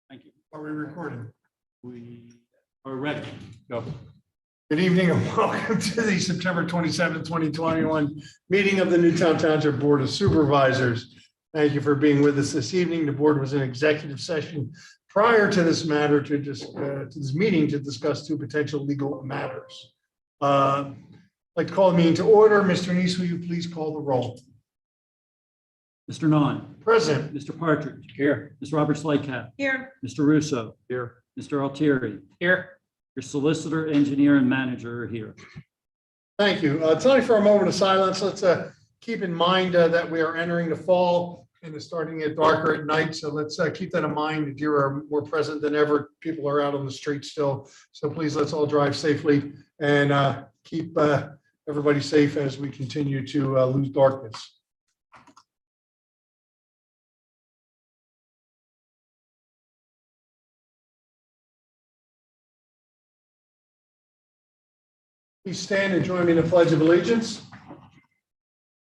Thank you. Are we recording? We are ready. Go. Good evening and welcome to the September 27th, 2021 meeting of the Newtown Township Board of Supervisors. Thank you for being with us this evening. The board was in executive session prior to this matter to this meeting to discuss two potential legal matters. I'd like to call the meeting to order. Mr. Neese, will you please call the roll? Mr. Nawn. Present. Mr. Partridge. Here. Ms. Roberts Lightcap. Here. Mr. Russo. Here. Mr. Altieri. Here. Your solicitor, engineer, and manager are here. Thank you. Tony, for a moment of silence, let's keep in mind that we are entering the fall and it's starting to get darker at night. So let's keep that in mind. The deer are more present than ever. People are out on the street still. So please, let's all drive safely and keep everybody safe as we continue to lose darkness. Please stand and join me in the Pledge of Allegiance.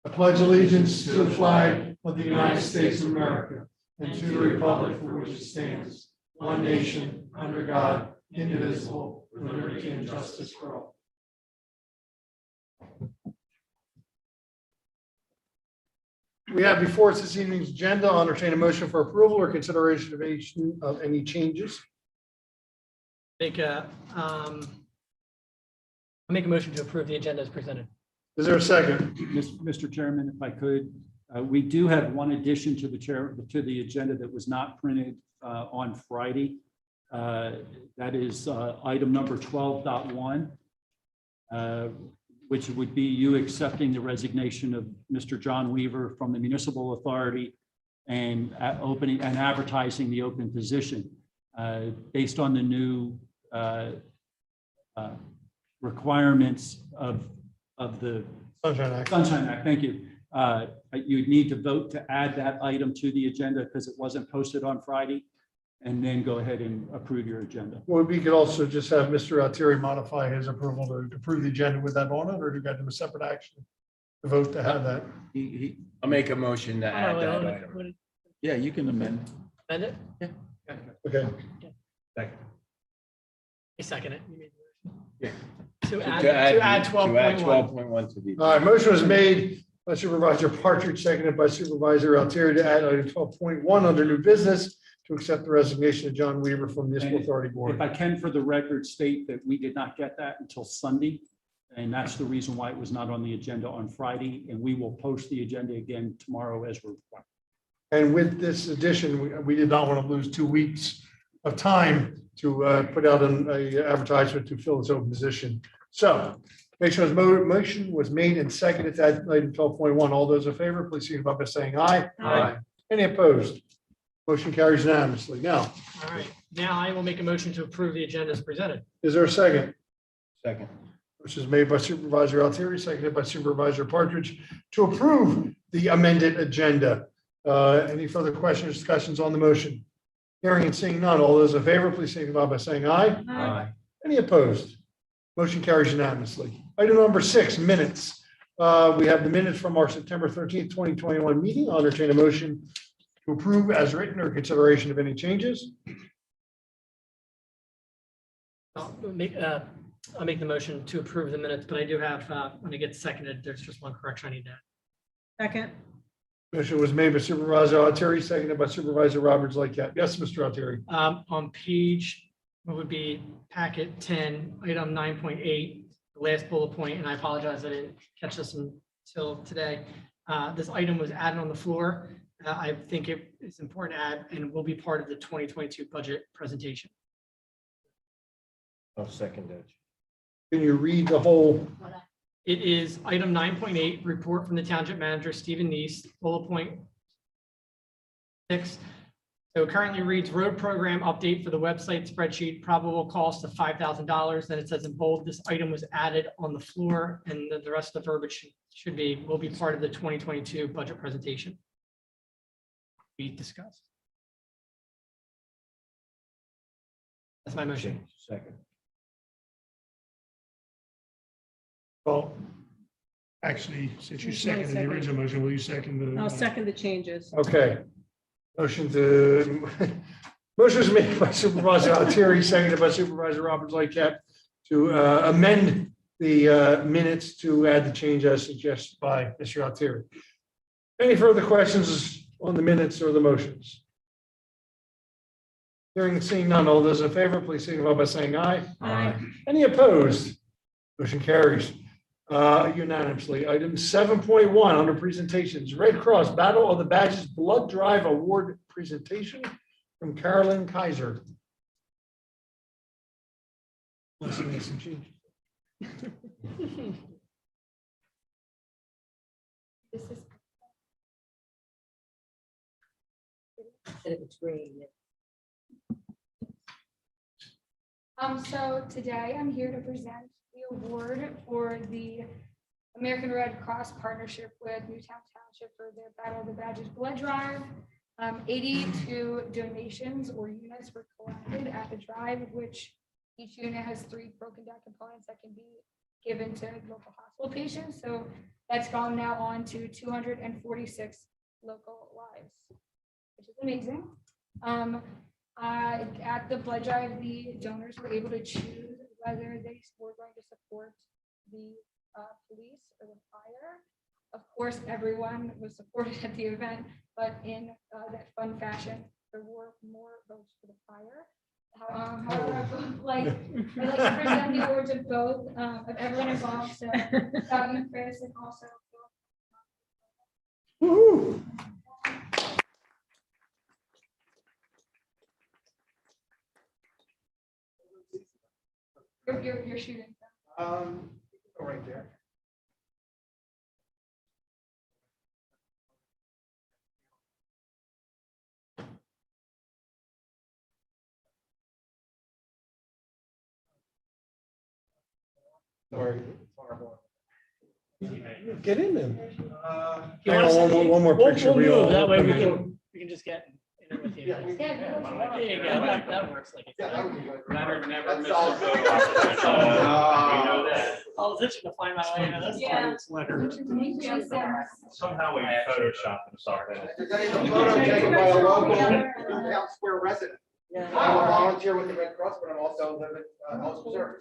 I pledge allegiance to the flag of the United States of America and to the republic for which it stands, one nation, under God, indivisible, with liberty and justice for all. We have before us this evening's agenda. I'll entertain a motion for approval or consideration of any changes. Make a motion to approve the agenda as presented. Is there a second? Mr. Chairman, if I could, we do have one addition to the agenda that was not printed on Friday. That is item number 12.1, which would be you accepting the resignation of Mr. John Weaver from the municipal authority and opening and advertising the open position based on the new requirements of the Sunshine Act. Sunshine Act. Thank you. You'd need to vote to add that item to the agenda because it wasn't posted on Friday, and then go ahead and approve your agenda. Well, we could also just have Mr. Altieri modify his approval to approve the agenda with that on it, or do you got to do a separate action to vote to have that? I'll make a motion to add that item. Yeah, you can amend. Amend it? Okay. Second. I second it. Yeah. To add 12.1. 12.1 to the. All right, motion was made by Supervisor Partridge, seconded by Supervisor Altieri to add item 12.1 under new business to accept the resignation of John Weaver from the Municipal Authority Board. If I can, for the record, state that we did not get that until Sunday, and that's the reason why it was not on the agenda on Friday, and we will post the agenda again tomorrow as required. And with this addition, we did not want to lose 2 weeks of time to put out an advertisement to fill this open position. So motion was made and seconded to add item 12.1. All those in favor, please signify by saying aye. Aye. Any opposed? Motion carries unanimously. Now, All right. Now I will make a motion to approve the agenda as presented. is there a second? Second. Which is made by Supervisor Altieri, seconded by Supervisor Partridge to approve the amended agenda. Any further questions or discussions on the motion? Hearing and seeing none. All those in favor, please signify by saying aye. Aye. Any opposed? Motion carries unanimously. Item number 6, minutes. We have the minutes from our September 13th, 2021 meeting. I'll entertain a motion to approve as written or consideration of any changes. I'll make the motion to approve the minutes, but I do have, when it gets seconded, there's just one correction I need to add. Second. Motion was made by Supervisor Altieri, seconded by Supervisor Roberts Lightcap. Yes, Mr. Altieri. On page, what would be packet 10, item 9.8, the last bullet point, and I apologize, I didn't catch this until today. This item was added on the floor. I think it is important to add and will be part of the 2022 budget presentation. I'll second that. Can you read the whole? It is item 9.8, report from the Township Manager, Stephen Neese, bullet point 6. So it currently reads road program update for the website spreadsheet, probable cost of $5,000. Then it says in bold, this item was added on the floor, and the rest of the verbiage will be part of the 2022 budget presentation we discussed. That's my motion. Second. Well, Actually, since you seconded the original motion, will you second the? I'll second the changes. Okay. Motion was made by Supervisor Altieri, seconded by Supervisor Roberts Lightcap to amend the minutes to add the change as suggested by Mr. Altieri. Any further questions on the minutes or the motions? Hearing and seeing none, all those in favor, please signify by saying aye. Aye. Any opposed? Motion carries unanimously. Item 7.1 under presentations, Red Cross Battle of the Badges Blood Drive Award presentation from Carolyn Kaiser. Let's make some changes. This is. It's green. So today I'm here to present the award for the American Red Cross partnership with Newtown Township for their Battle of the Badges blood drive. 82 donations or units were collected at the drive, which each unit has 3 broken down components that can be given to local hospital patients. So that's gone now on to 246 local lives, which is amazing. At the blood drive, the donors were able to choose whether they were going to support the police or the fire. Of course, everyone was supported at the event, but in that fun fashion, there were more votes for the fire. However, I'd like to present the awards of both, of everyone involved, so Scott and Chris, and also Woo-hoo. you're shooting. Go right there. Sorry. Get in there. One more picture. We all That way come we in. can just get in it with you. Yeah. There you go. That works like. Leonard never misses all. a vote. We know that. I was itching to find my way into this. Yeah. It's Leonard. Somehow we Photoshop and sorry. There's any photo taken by a local Town Square resident. I'm a volunteer with the Red Cross, but I'm also live at House Reserve.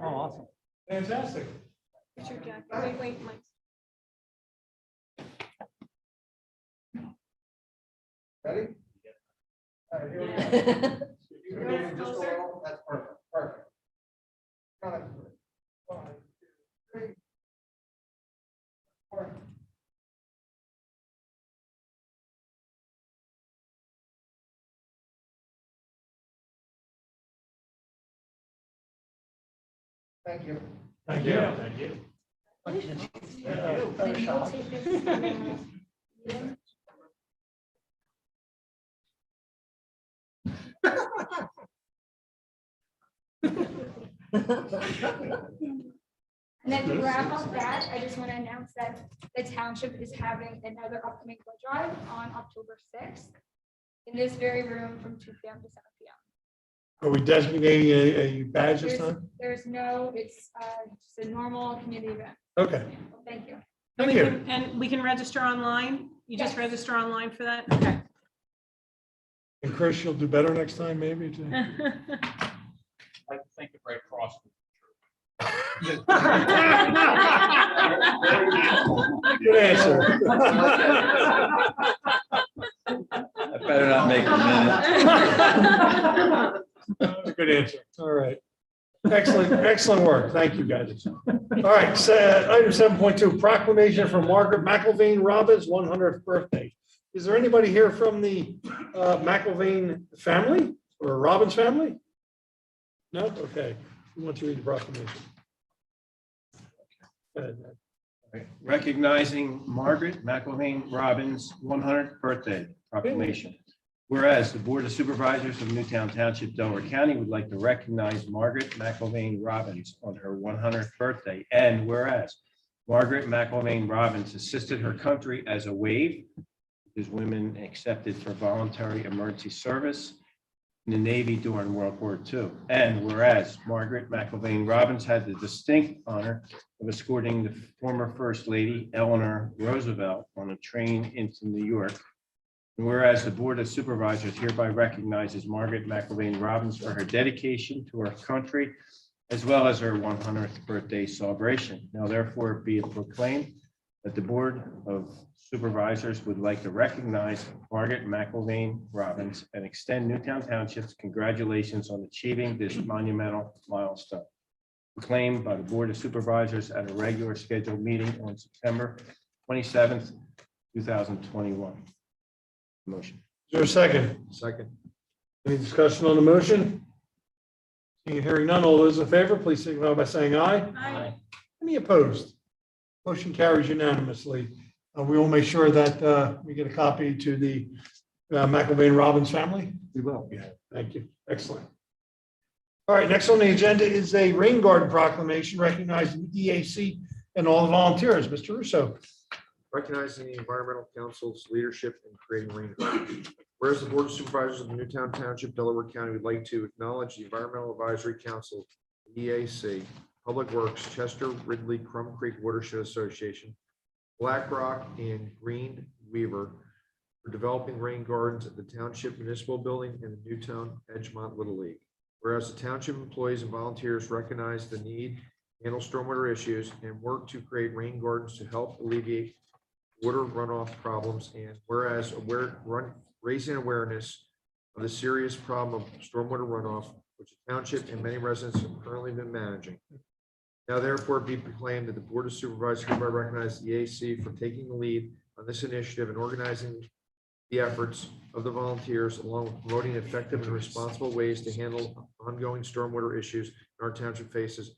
Oh, awesome. Fantastic. Wait, Mike. Ready? All right, here we go. If you can move just a little, that's perfect. Perfect. Count it. 1, 2, 3, 4. Thank you. Thank you. Thank you. Maybe you'll take this. And then to wrap up that, I just want to announce that the township is having another upcoming blood drive on October 6th in this very room from 2 p.m. to 7 p.m. Are we designating a badge this time? There's no, it's just a normal community event. Okay, Well, thank you. thank you. And we can register online? You just Yes. register online for that? Okay. And Chris, you'll do better next time, maybe? too? I think the Red Cross. Good answer. I better not make a minute. Good answer. All right. Excellent work. Thank you, guys. All right, so item 7.2, proclamation for Margaret MacIlvaine Robbins' 100th birthday. Is there anybody here from the MacIlvaine family or Robbins family? No? Okay. Who wants to read the proclamation? Go ahead, Ned. Recognizing Margaret MacIlvaine Robbins' 100th birthday proclamation. Whereas the Board of Supervisors of Newtown Township, Delaware County would like to recognize Margaret MacIlvaine Robbins on her 100th birthday. And whereas Margaret MacIlvaine Robbins assisted her country as a WAVE, because women accepted for voluntary emergency service. in the Navy during World War II. And whereas Margaret MacIlvaine Robbins had the distinct honor of escorting the former First Lady Eleanor Roosevelt on a train into New York. And whereas the Board of Supervisors hereby recognizes Margaret MacIlvaine Robbins for her dedication to our country, as well as her 100th birthday celebration. Now therefore be it proclaimed that the Board of Supervisors would like to recognize Margaret MacIlvaine Robbins and extend Newtown Township's congratulations on achieving this monumental milestone. Proclaimed by the Board of Supervisors at a regular scheduled meeting on September 27th, 2021. Motion. Is there a second? Second. Any discussion on the motion? Seeing and hearing none, all those in favor, please signify by saying aye. Aye. Any opposed? Motion carries unanimously. We will make sure that we get a copy to the MacIlvaine Robbins family. We will. Yeah, thank you. Excellent. All right, next on the agenda is a rain garden proclamation recognizing EAC and all the volunteers. Mr. Russo. Recognizing the Environmental Council's leadership in creating rain gardens. Whereas the Board of Supervisors of Newtown Township, Delaware County would like to acknowledge the Environmental Advisory Council, EAC, Public Works, Chester, Ridley, Crum Creek Watershed Association, Black Rock, and Green Weaver for developing rain gardens at the Township Municipal Building and the Newtown Edgemont Little League. Whereas the township employees and volunteers recognize the need to handle stormwater issues and work to create rain gardens to help alleviate water runoff problems, and whereas raising awareness of the serious problem of stormwater runoff, which the township and many residents have currently been managing. Now therefore be proclaimed that the Board of Supervisors hereby recognize the EAC for taking the lead on this initiative and organizing the efforts of the volunteers, along with promoting effective and responsible ways to handle ongoing stormwater issues in our township faces,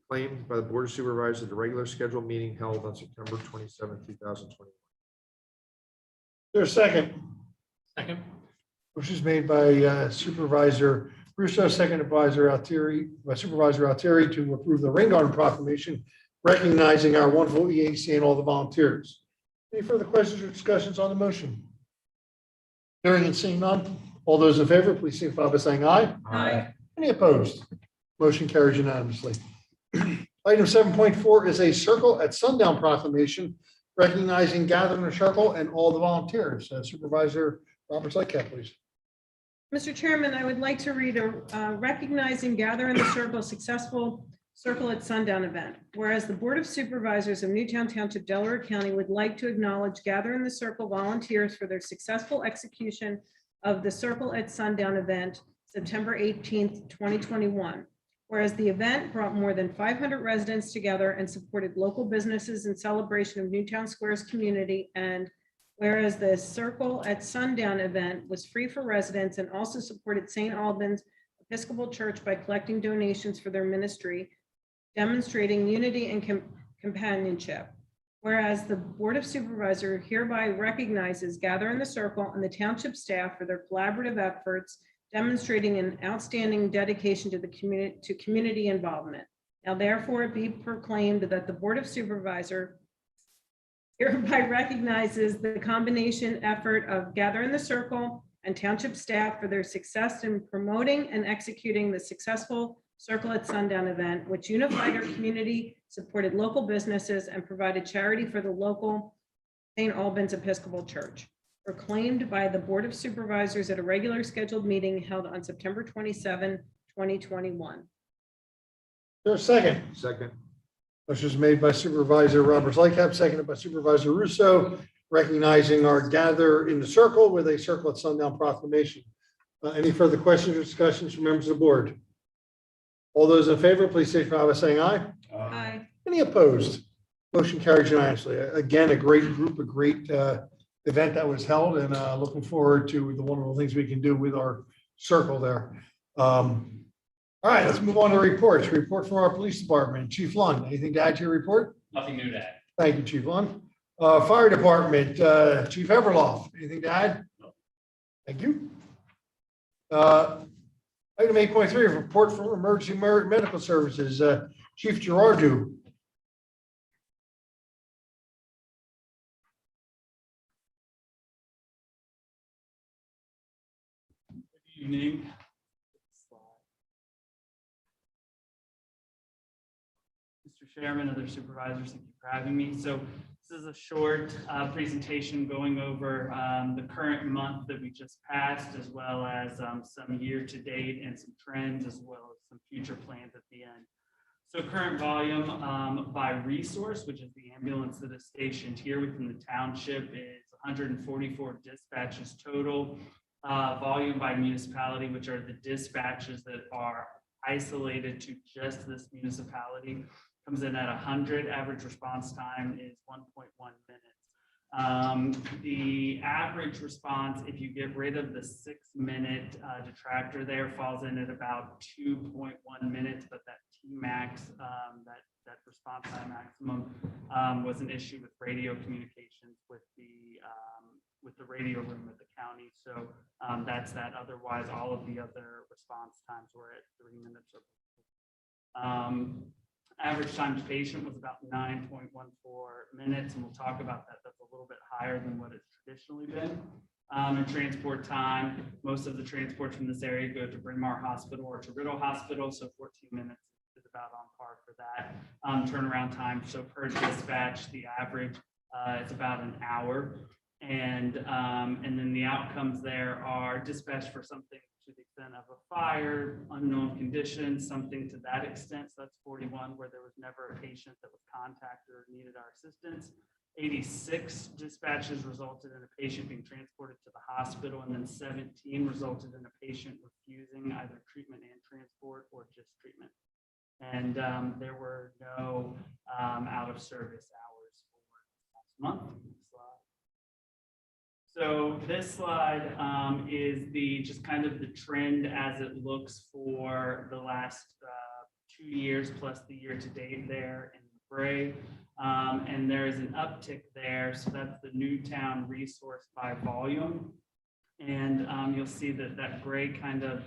proclaimed by the Board of Supervisors at the regular scheduled meeting held on September 27, 2021. There's a second. Second. Motion is made by Supervisor Russo, seconded by Supervisor Altieri to approve the rain garden proclamation, recognizing our wonderful EAC and all the volunteers. Any further questions or discussions on the motion? Hearing and seeing none, all those in favor, please signify by saying aye. Aye. Any opposed? Motion carries unanimously. Item 7.4 is a Circle at Sundown proclamation, recognizing Gather in a Circle and all the volunteers. Supervisor Roberts Lightcap, please. Mr. Chairman, I would like to read a recognizing Gather in the Circle successful Circle at Sundown event. Whereas the Board of Supervisors of Newtown Township, Delaware County would like to acknowledge Gather in the Circle volunteers for their successful execution of the Circle at Sundown event, September 18th, 2021. Whereas the event brought more than 500 residents together and supported local businesses in celebration of Newtown Square's community, and whereas the Circle at Sundown event was free for residents and also supported St. Albans Episcopal Church by collecting donations for their ministry, demonstrating unity and companionship. Whereas the Board of Supervisors hereby recognizes Gather in the Circle and the township staff for their collaborative efforts, demonstrating an outstanding dedication to the community involvement. Now therefore it be proclaimed that the Board of Supervisors hereby recognizes the combination effort of Gather in the Circle and township staff for their success in promoting and executing the successful Circle at Sundown event, which unified our community, supported local businesses, and provided charity for the local St. Albans Episcopal Church. Proclaimed by the Board of Supervisors at a regular scheduled meeting held on September 27, 2021. There's a second. Second. Motion is made by Supervisor Roberts Lightcap, seconded by Supervisor Russo, recognizing our Gather in the Circle with a Circle at Sundown proclamation. Any further questions or discussions from members of the board? All those in favor, please signify by saying aye. Aye. Any opposed? Motion carries unanimously. Again, a great group, a great event that was held, and looking forward to the wonderful things we can do with our circle there. All right, let's move on to reports. Report from our police department. Chief Lunn, anything to add to your report? Nothing new to add. Thank you, Chief Lunn. Fire department, Chief Everlof, anything to add? No. Thank you. Item 8.3, report from emergency medical services, Chief Gerardo. Good evening. Chairman, other supervisors, thank you for having me. So this is a short presentation going over the current month that we just passed, as well as some year-to-date and some trends, as well as some future plans at the end. So current volume by resource, which is the ambulance that is stationed here within the township, is 144 dispatches total. Volume by municipality, which are the dispatches that are isolated to just this municipality, comes in at 100. Average response time is 1.1 minutes. The average response, if you get rid of the 6-minute detractor there, falls in at about 2.1 minutes, but that T-max, that response time maximum was an issue with radio communications with the radio room at the county. So that's that. Otherwise, all of the other response times were at 3 minutes or average time to patient was about 9.14 minutes, and we'll talk about that. That's a little bit higher than what it's traditionally been. And transport time, most of the transports from this area go to Bryn Mawr Hospital or to Riddle Hospital, so 14 minutes is about on par for that. Turnaround time, so per dispatch, the average is about an hour. And then the outcomes there are dispatch for something to the extent of a fire, unknown conditions, something to that extent. So that's 41, where there was never a patient that was contacted or needed our assistance. 86 dispatches resulted in a patient being transported to the hospital, and then 17 resulted in a patient refusing either treatment and transport or just treatment. And there were no out of service hours for last month. So this slide is just kind of the trend as it looks for the last 2 years plus the year to date there in the gray. And there is an uptick there. So that's the Newtown resource by volume. And you'll see that that gray kind of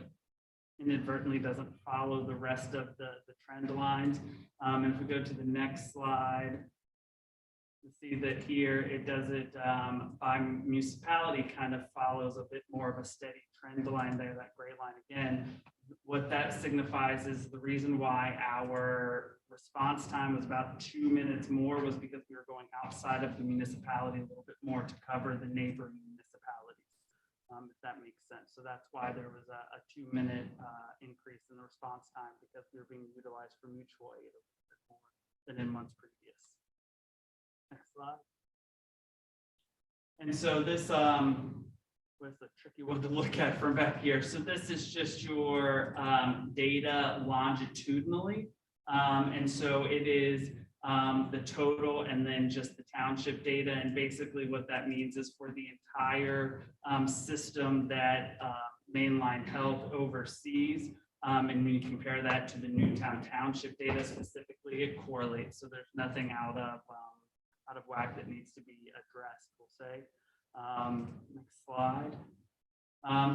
inadvertently doesn't follow the rest of the trend lines. And if we go to the next slide, you see that here it does it by municipality, kind of follows a bit more of a steady trend line there, that gray line again. What that signifies is the reason why our response time was about 2 minutes more was because we were going outside of the municipality a little bit more to cover the neighboring municipalities, if that makes sense. So that's why there was a 2-minute increase in the response time, because we were being utilized for mutual aid a little bit more than in months previous. Next slide. And so this was the tricky one to look at from back here. So this is just your data longitudinally. And so it is the total and then just the township data. And basically what that means is for the entire system that Mainline Health oversees. And when you compare that to the Newtown Township data specifically, it correlates. So there's nothing out of whack that needs to be addressed, we'll say. Next slide.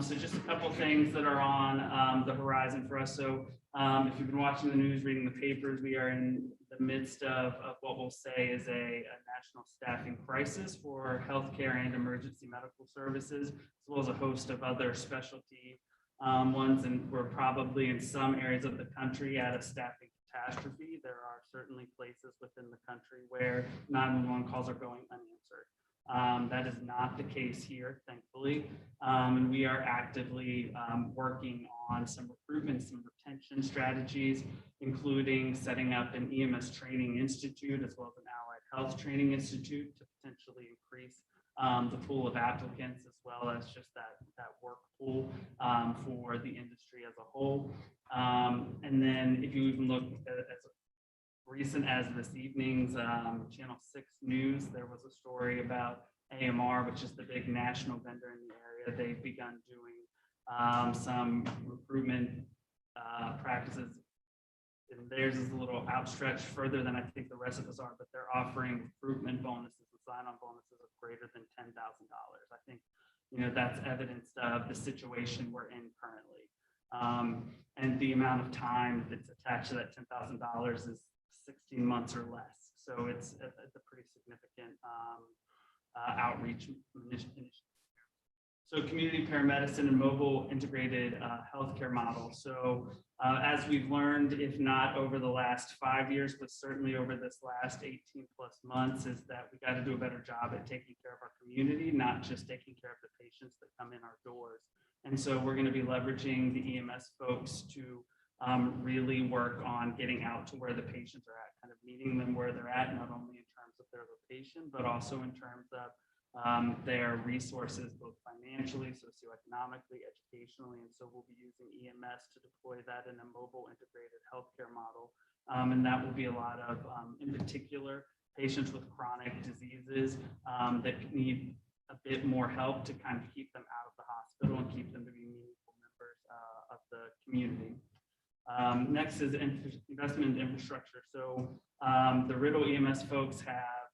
So just a couple things that are on the horizon for us. So if you've been watching the news, reading the papers, we are in the midst of what we'll say is a national staffing crisis for healthcare and emergency medical services, as well as a host of other specialty ones. And we're probably in some areas of the country at a staffing catastrophe. There are certainly places within the country where 911 calls are going unanswered. That is not the case here, thankfully. And we are actively working on some recruitment, some retention strategies, including setting up an EMS training institute, as well as an allied health training institute, to potentially increase the pool of applicants, as well as just that work pool for the industry as a whole. And then if you even look at as recent as this evening's Channel 6 News, there was a story about AMR, which is the big national vendor in the area. They've begun doing some recruitment practices. And theirs is a little outstretched further than I think the rest of us are, but they're offering recruitment bonuses and sign-on bonuses of greater than $10,000. I think, that's evidence of the situation we're in currently. And the amount of time that's attached to that $10,000 is 16 months or less. So it's a pretty significant outreach initiative. So community paramedicine and mobile integrated healthcare model. So as we've learned, if not over the last 5 years, but certainly over this last 18 plus months, is that we got to do a better job at taking care of our community, not just taking care of the patients that come in our doors. And so we're going to be leveraging the EMS folks to really work on getting out to where the patients are at, kind of meeting them where they're at, not only in terms of their location, but also in terms of their resources, both financially, socioeconomically, educationally. And so we'll be using EMS to deploy that in a mobile integrated healthcare model. And that will be a lot of, in particular, patients with chronic diseases that need a bit more help to kind of keep them out of the hospital and keep them to be meaningful members of the community. Next is investment in infrastructure. So the Riddle EMS folks have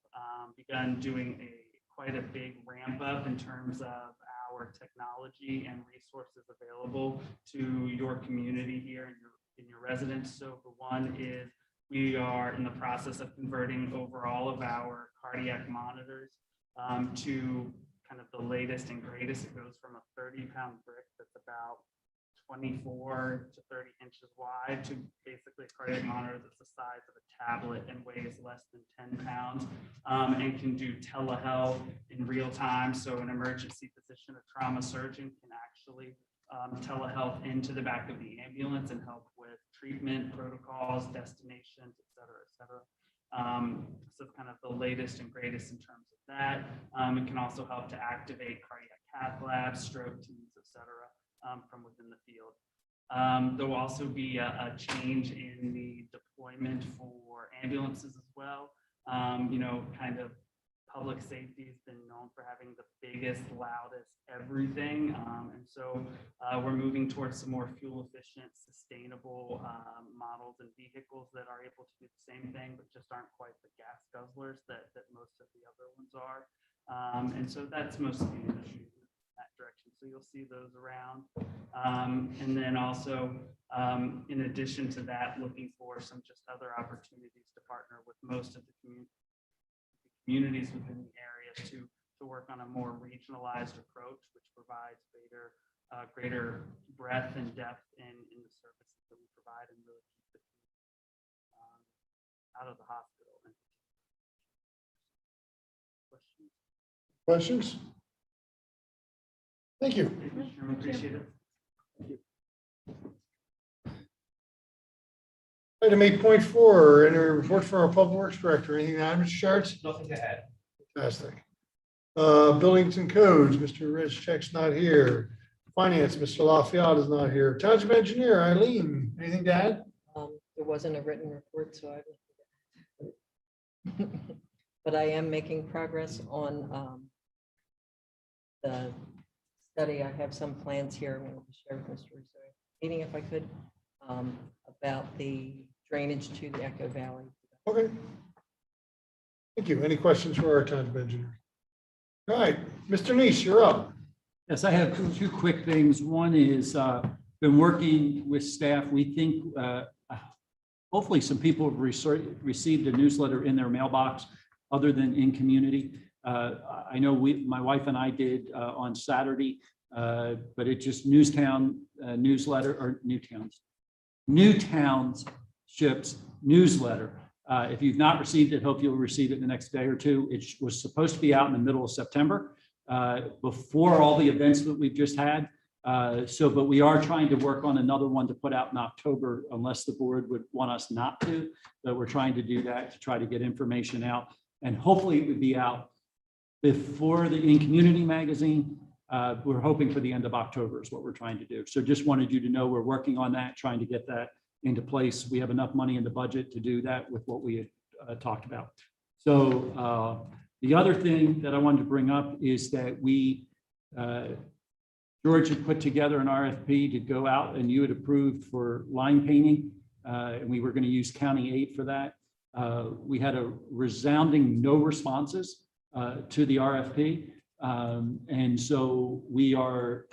begun doing quite a big ramp up in terms of our technology and resources available to your community here in your residence. So the one is we are in the process of converting over all of our cardiac monitors to kind of the latest and greatest. It goes from a 30-pound brick that's about 24 to 30 inches wide to basically a cardiac monitor that's the size of a tablet and weighs less than 10 pounds and can do telehealth in real time. So an emergency physician, a trauma surgeon can actually telehealth into the back of the ambulance and help with treatment protocols, destinations, et cetera, et cetera. So kind of the latest and greatest in terms of that. It can also help to activate cardiac cath labs, stroke teams, et cetera. From within the field. There will also be a change in the deployment for ambulances as well. You know, kind of public safety has been known for having the biggest, loudest everything. And so we're moving towards some more fuel efficient, sustainable models and vehicles that are able to do the same thing, but just aren't quite the gas guzzlers that most of the other ones are. And so that's most of the industry. Direction. So you'll see those around. And then also, in addition to that, looking for some just other opportunities to partner with most of the communities within the area to work on a more regionalized approach, which provides greater breadth and depth in the services that we provide and really keep the out of the hospital. Questions? Thank you. Appreciate it. Item 8.4, any reports from our Public Works Director. Anything to add, Mr. Shards? Nothing to add. Fantastic. Buildings and Codes, Mr. Rezchek's not here. Finance, Mr. Lafayette is not here. Township Engineer, Eileen, anything to add? There wasn't a written report, so I but I am making progress on the study. I have some plans here I'm going to share with Mr. Russo, meeting if I could, about the drainage to the Echo Valley. Okay. Thank you. Any questions for our Township Engineer? All right, Mr. Neese, you're up. Yes, I have two quick things. One is been working with staff. We think hopefully some people have received a newsletter in their mailbox other than in community. I know my wife and I did on Saturday, but it's just Newstown newsletter or New Townships newsletter. If you've not received it, hope you'll receive it in the next day or two. It was supposed to be out in the middle of September before all the events that we've just had. But we are trying to work on another one to put out in October, unless the board would want us not to. But we're trying to do that to try to get information out, and hopefully it would be out before the In Community magazine. We're hoping for the end of October is what we're trying to do. So just wanted you to know we're working on that, trying to get that into place. We have enough money in the budget to do that with what we had talked about. So the other thing that I wanted to bring up is that we, George had put together an RFP to go out, and you had approved for line painting, and we were going to use county aid for that. We had a resounding no responses to the RFP. And so we are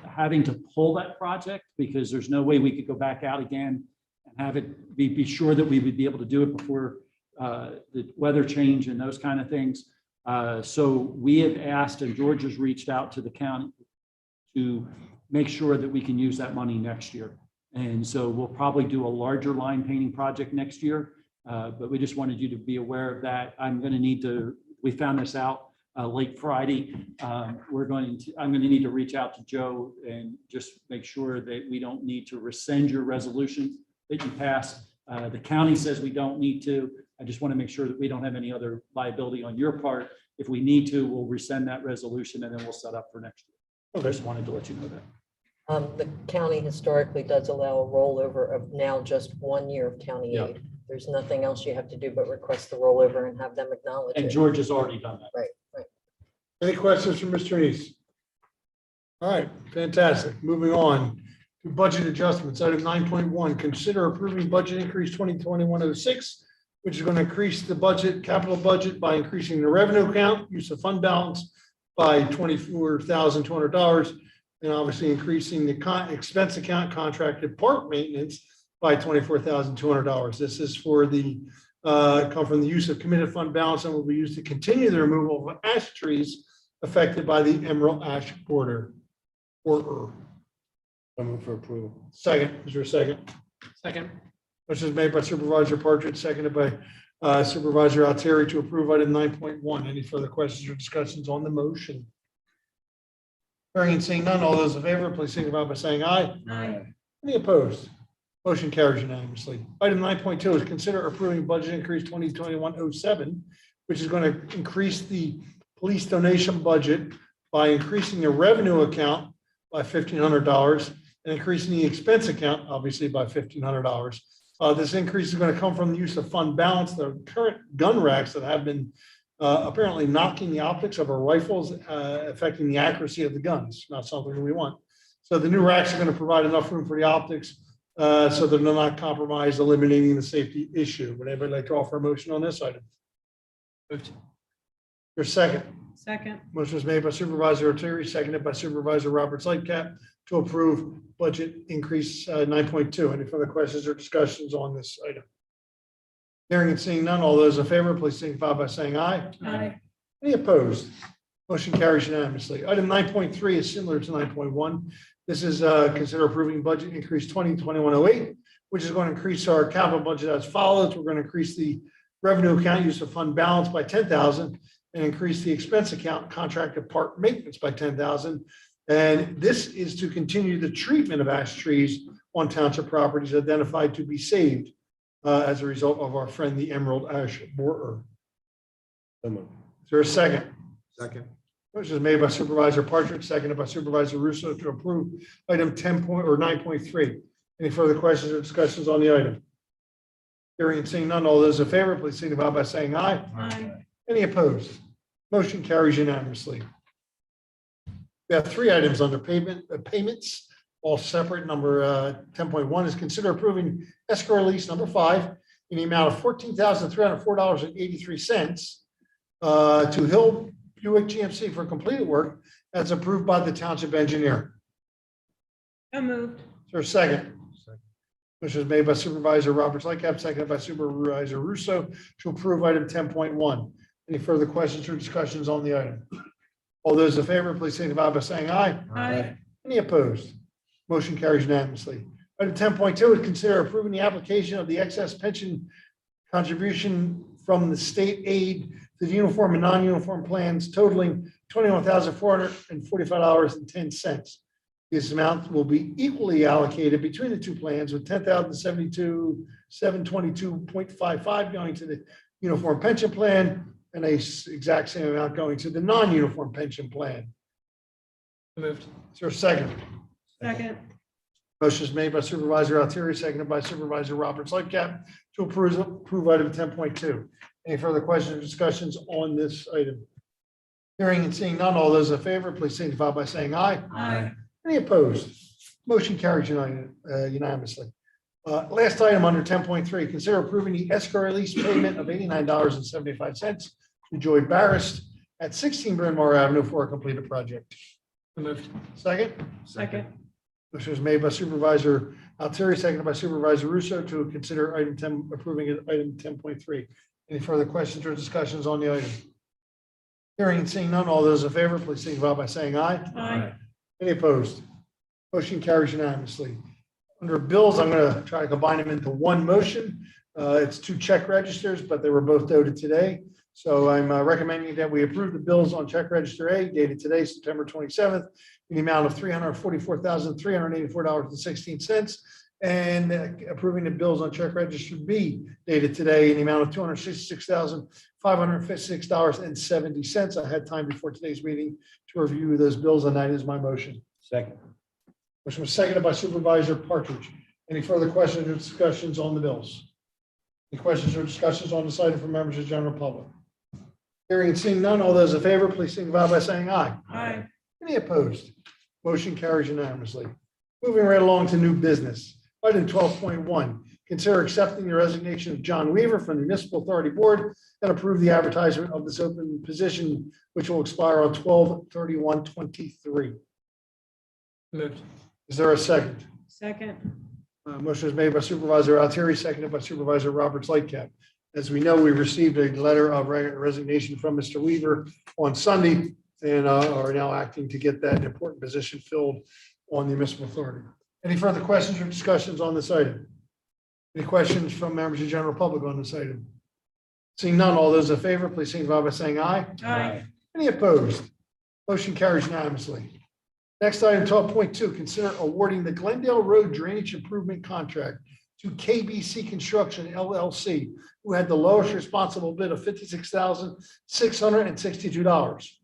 having to pull that project because there's no way we could go back out again and have it be sure that we would be able to do it before the weather change and those kind of things. So we have asked, and George has reached out to the county, to make sure that we can use that money next year. And so we'll probably do a larger line painting project next year, but we just wanted you to be aware of that. I'm going to need to, we found this out late Friday. I'm going to need to reach out to Joe and just make sure that we don't need to rescind your resolution that you passed. The county says we don't need to. I just want to make sure that we don't have any other liability on your part. If we need to, we'll rescind that resolution and then we'll set up for next year. I just wanted to let you know that. The county historically does allow a rollover of now just 1 year of county Yeah. aid. There's nothing else you have to do but request the rollover and have them acknowledge And it. George has already done that. Right. Any questions from Mr. Neese? All right, fantastic. Moving on to budget adjustments. Item 9.1, consider approving budget increase 2021-06, which is going to increase the budget, capital budget by increasing the revenue account, use of fund balance by $24,200, and obviously increasing the expense account contracted park maintenance by $24,200. This is for the come from the use of committed fund balance and will be used to continue the removal of ash trees affected by the emerald ash border. I'm for approval. Second, is there a second? Second. Motion is made by Supervisor Partridge, seconded by Supervisor Altieri to approve item 9.1. Any further questions or discussions on the motion? Hearing and seeing none, all those in favor, please signify by saying aye. Aye. Any opposed? Motion carries unanimously. Item 9.2 is consider approving budget increase 2021-07, which is going to increase the police donation budget by increasing the revenue account by $1,500 and increasing the expense account, obviously, by $1,500. This increase is going to come from the use of fund balance, the current gun racks that have been apparently knocking the optics of our rifles, affecting the accuracy of the guns, not something that we want. So the new racks are going to provide enough room for the optics so they're not compromised, eliminating the safety issue. Would anybody like to offer a motion on this item? Moved. Your second. Second. Motion was made by Supervisor Altieri, seconded by Supervisor Roberts Lightcap to approve budget increase 9.2. Any further questions or discussions on this item? Hearing and seeing none, all those in favor, please signify by saying aye. Aye. Any opposed? Motion carries unanimously. Item 9.3 is similar to 9.1. This is consider approving budget increase 2021-08, which is going to increase our capital budget as follows. We're going to increase the revenue account use of fund balance by $10,000 and increase the expense account contracted park maintenance by $10,000. And this is to continue the treatment of ash trees on township properties identified to be saved as a result of our friend, the emerald ash borer. Is there a second? Second. Motion is made by Supervisor Partridge, seconded by Supervisor Russo to approve item 9.3. Any further questions or discussions on the item? Hearing and seeing none, all those in favor, please signify by saying aye. Aye. Any opposed? Motion carries unanimously. We have three items under payments, all separate. Number 10.1 is consider approving escrow lease number 5 in the amount of $14,304.83 to Hill Buick GMC for completed work as approved by the township engineer. So moved. Is there a second? Motion is made by Supervisor Roberts Lightcap, seconded by Supervisor Russo to approve item 10.1. Any further questions or discussions on the item? All those in favor, please signify by saying aye. Aye. Any opposed? Motion carries unanimously. Item 10.2 is consider approving the application of the excess pension contribution from the state aid to the uniform and non-uniform plans totaling $21,445.10. This amount will be equally allocated between the two plans, with $10,072,722.55 going to the uniform pension plan and a exact same amount going to the non-uniform pension plan. Moved. Is there a second? Second. Motion is made by Supervisor Altieri, seconded by Supervisor Roberts Lightcap to approve item 10.2. Any further questions or discussions on this item? Hearing and seeing none, all those in favor, please signify by saying aye. Aye. Any opposed? Motion carries unanimously. Last item under 10.3, consider approving the escrow release payment of $89.75 to Joy Barris at 16 Bryn Mawr Avenue for a completed project. Moved. Second? Second. Motion was made by Supervisor Altieri, seconded by Supervisor Russo to consider item 10, approving item 10.3. Any further questions or discussions on the item? Hearing and seeing none, all those in favor, please signify by saying aye. Aye. Any opposed? Motion carries unanimously. Under bills, I'm going to try to combine them into one motion. It's two check registers, but they were both dated today. So I'm recommending that we approve the bills on check register A dated today, September 27th, in the amount of $344,384.16, and approving the bills on check register B dated today in the amount of $266,556.70. I had time before today's meeting to review those bills, and that is my motion. Second. Motion was seconded by Supervisor Partridge. Any further questions or discussions on the bills? Any questions or discussions on this item from members of the general public? Hearing and seeing none, all those in favor, please signify by saying aye. Aye. Any opposed? Motion carries unanimously. Moving right along to new business. Item 12.1, consider accepting the resignation of John Weaver from the Municipal Authority Board and approve the advertisement of this open position, which will expire on 12/31/23. Moved. Is there a second? Second. Motion is made by Supervisor Altieri, seconded by Supervisor Roberts Lightcap. As we know, we received a letter of resignation from Mr. Weaver on Sunday and are now acting to get that important position filled on the municipal authority. Any further questions or discussions on this item? Any questions from members of the general public on this item? Seeing none, all those in favor, please signify by saying aye. Aye. Any opposed? Motion carries unanimously. Next item, 12.2, consider awarding the Glendale Road Drainage Improvement Contract to KBC Construction LLC, who had the lowest responsible bid of $56,662.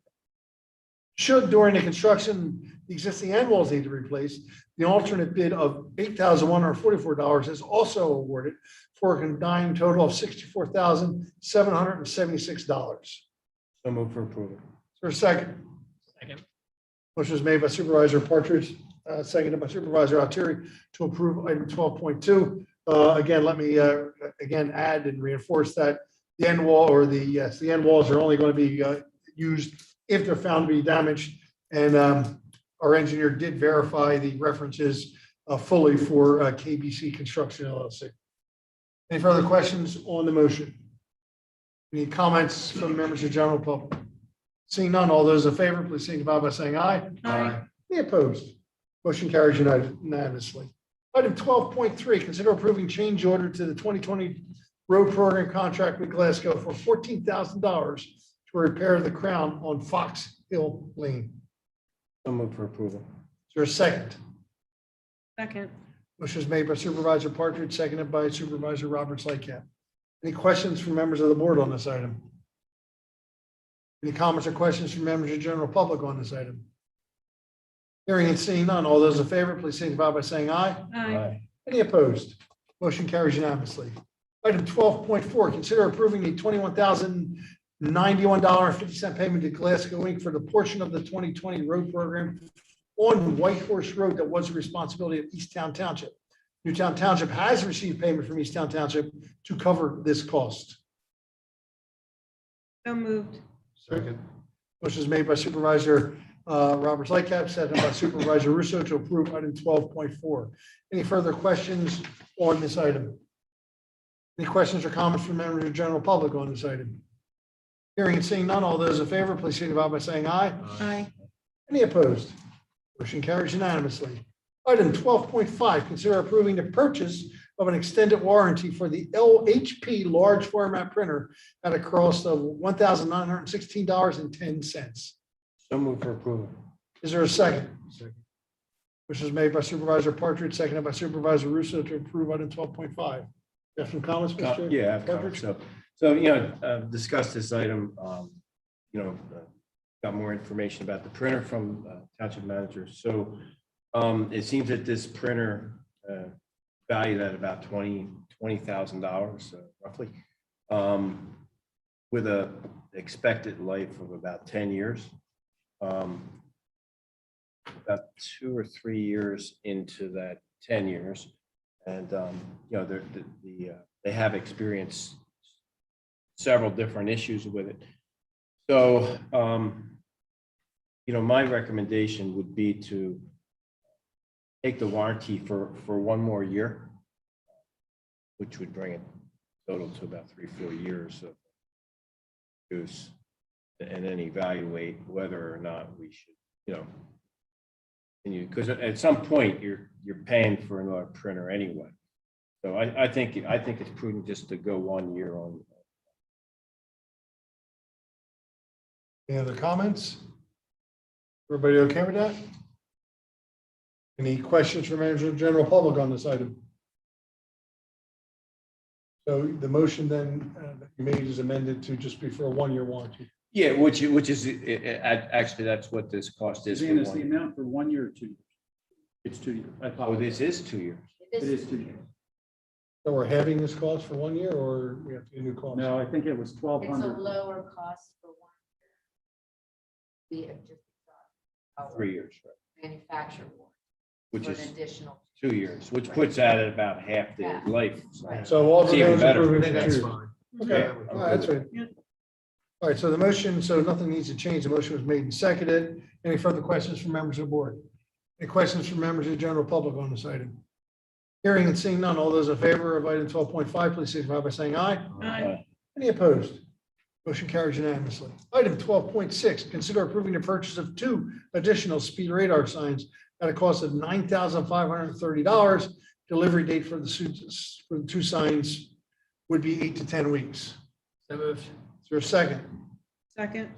Should during the construction, the existing end walls need to be replaced, the alternate bid of $8,144 is also awarded for a combined total of $64,776. So move for approval. Is there a second? Second. Motion is made by Supervisor Partridge, seconded by Supervisor Altieri to approve item 12.2. Again, let me again add and reinforce that the end wall or the end walls are only going to be used if they're found to be damaged. And our engineer did verify the references fully for KBC Construction LLC. Any further questions on the motion? Any comments from members of the general public? Seeing none, all those in favor, please signify by saying aye. Aye. Any opposed? Motion carries unanimously. Item 12.3, consider approving change order to the 2020 road program contract with Glasgow for $14,000 to repair the crown on Fox Hill Lane. So move for approval. Is there a second? Second. Motion is made by Supervisor Partridge, seconded by Supervisor Roberts Lightcap. Any questions from members of the board on this item? Any comments or questions from members of the general public on this item? Hearing and seeing none, all those in favor, please signify by saying aye. Aye. Any opposed? Motion carries unanimously. Item 12.4, consider approving the $21,091.50 payment to Glasgow Inc. for the portion of the 2020 road program on White Horse Road that was the responsibility of Easttown Township. Newtown Township has received payment from Easttown Township to cover this cost. So moved. Second. Motion is made by Supervisor Roberts Lightcap, seconded by Supervisor Russo to approve item 12.4. Any further questions on this item? Any questions or comments from members of the general public on this item? Hearing and seeing none, all those in favor, please signify by saying aye. Aye. Any opposed? Motion carries unanimously. Item 12.5, consider approving the purchase of an extended warranty for the LHP large format printer at a cost of $1,916.10. So move for approval. Is there a second? Second. Which is made by Supervisor Partridge, seconded by Supervisor Russo to approve item 12.5. You have some comments, Mr. Yeah, I have Partridge? comments. Discussed this item, got more information about the printer from Township Manager. So it seems that this printer valued at about $20,000 roughly, with a expected life of about 10 years. About 2 or 3 years into that 10 years, and they have experienced several different issues with it. So, my recommendation would be to take the warranty for 1 more year, which would bring it total to about 3-4 years of use, and then evaluate whether or not we should, because at some point, you're paying for another printer anyway. So I think it's prudent just to go 1 year on. Any other comments? Everybody okay with that? Any questions from members of the general public on this item? So the motion then that you made is amended to just be for a 1-year warranty. Yeah, which is, actually, that's what this cost is. For Suzanne, is the 1 year. amount for 1 year or 2 years? It's 2 years. I Oh, apologize. this is 2 years. It is 2 years. So we're having this cost for 1 year or we have to do a new cost? No, I think it was It's a 1,200. lower cost for 1 year. We have just got 3 years, right? manufactured one Which for an is additional. 2 years, which puts that at about half the Yeah. life. Right. So all It's the even those better. approving I think for that's 2 years. fine. Okay, Yeah, all right, that's right. All right, so the motion, so nothing needs to change. The motion was made and seconded. Any further questions from members of the board? Any questions from members of the general public on this item? Hearing and seeing none, all those in favor of item 12.5, please signify by saying aye. Any opposed? Motion carries unanimously. Item 12.6, consider approving the purchase of 2 additional speed radar signs at a cost of $9,530. Delivery date for the 2 signs would be 8 to 10 weeks. So moved. Is there a second? Second,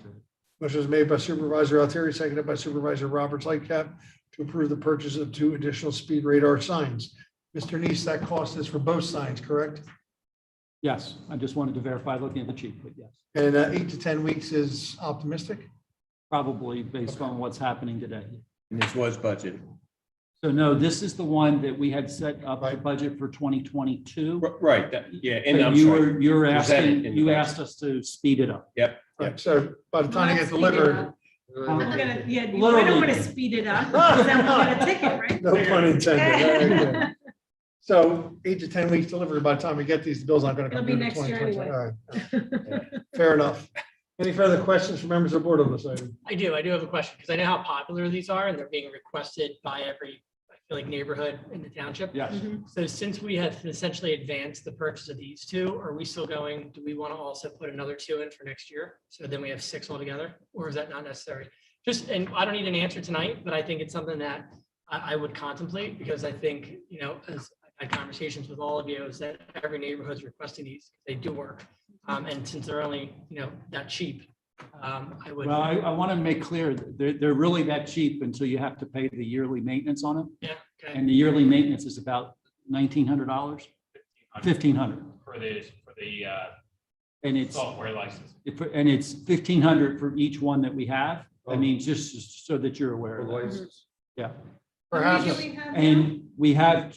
Motion is made by Supervisor Altieri, seconded by Supervisor Roberts Lightcap to approve the purchase of 2 additional speed radar signs. Mr. Neese, that cost is for both signs, correct? Yes, I just wanted to verify looking at the chief, but yes, And 8 to 10 weeks is optimistic? probably based on what's happening today. And this was budgeted. So no, this is the one that we had set up the Right. budget for 2022. Right, yeah, and But I'm you sorry. were, you're Presented asking, in the you budget. asked us to speed it up. Yep, Right, so by the time you get delivered, I'm gonna, yeah, I Literally. don't want to speed it up, because then we'll get a ticket, right? no pun intended. Right, so 8 to 10 weeks delivery, by the time we get these, the bill's not going to come It'll due be to next year 2020. All right. Fair enough. Any further questions from members of the board on this item? I do have a question, because I know how popular these are, and they're being requested by every, I feel like, neighborhood in the township. Yes. Mhm. So since we have essentially advanced the purchase of these 2, are we still going, do we want to also put another 2 in for next year? So then we have 6 altogether, or is that not necessary? Just, and I don't need an answer tonight, but I think it's something that I would contemplate, because I think, as I've had conversations with all of you, is that every neighborhood's requesting these, they do work. And since they're only, that cheap, I would. Well, I want to make clear, that they're really that cheap until you have to pay the yearly maintenance on them. Yeah, okay. And the yearly maintenance is about $1,900, $1,500. For the And it's, software license. and it's $1,500 for each one that we have. I Oh. mean, just so that you're aware For of that. license. Yeah. How many Perhaps, do we have now? And we have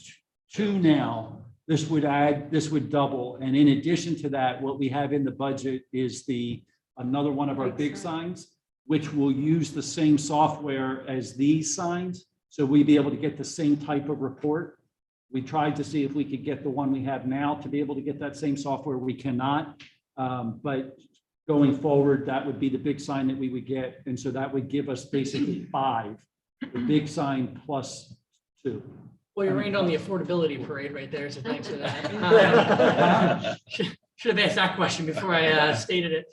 2 now. This would double. And in addition to that, what we have in the budget is another one of our big signs, which will use the same software as these signs. So we'd be able to get the same type of report. We tried to see if we could get the one we have now to be able to get that same software. We cannot. But going forward, that would be the big sign that we would get. And so that would give us basically 5, the big sign plus 2. Well, you rained on the affordability parade right there, so thanks for that. Should have asked that question before I stated it.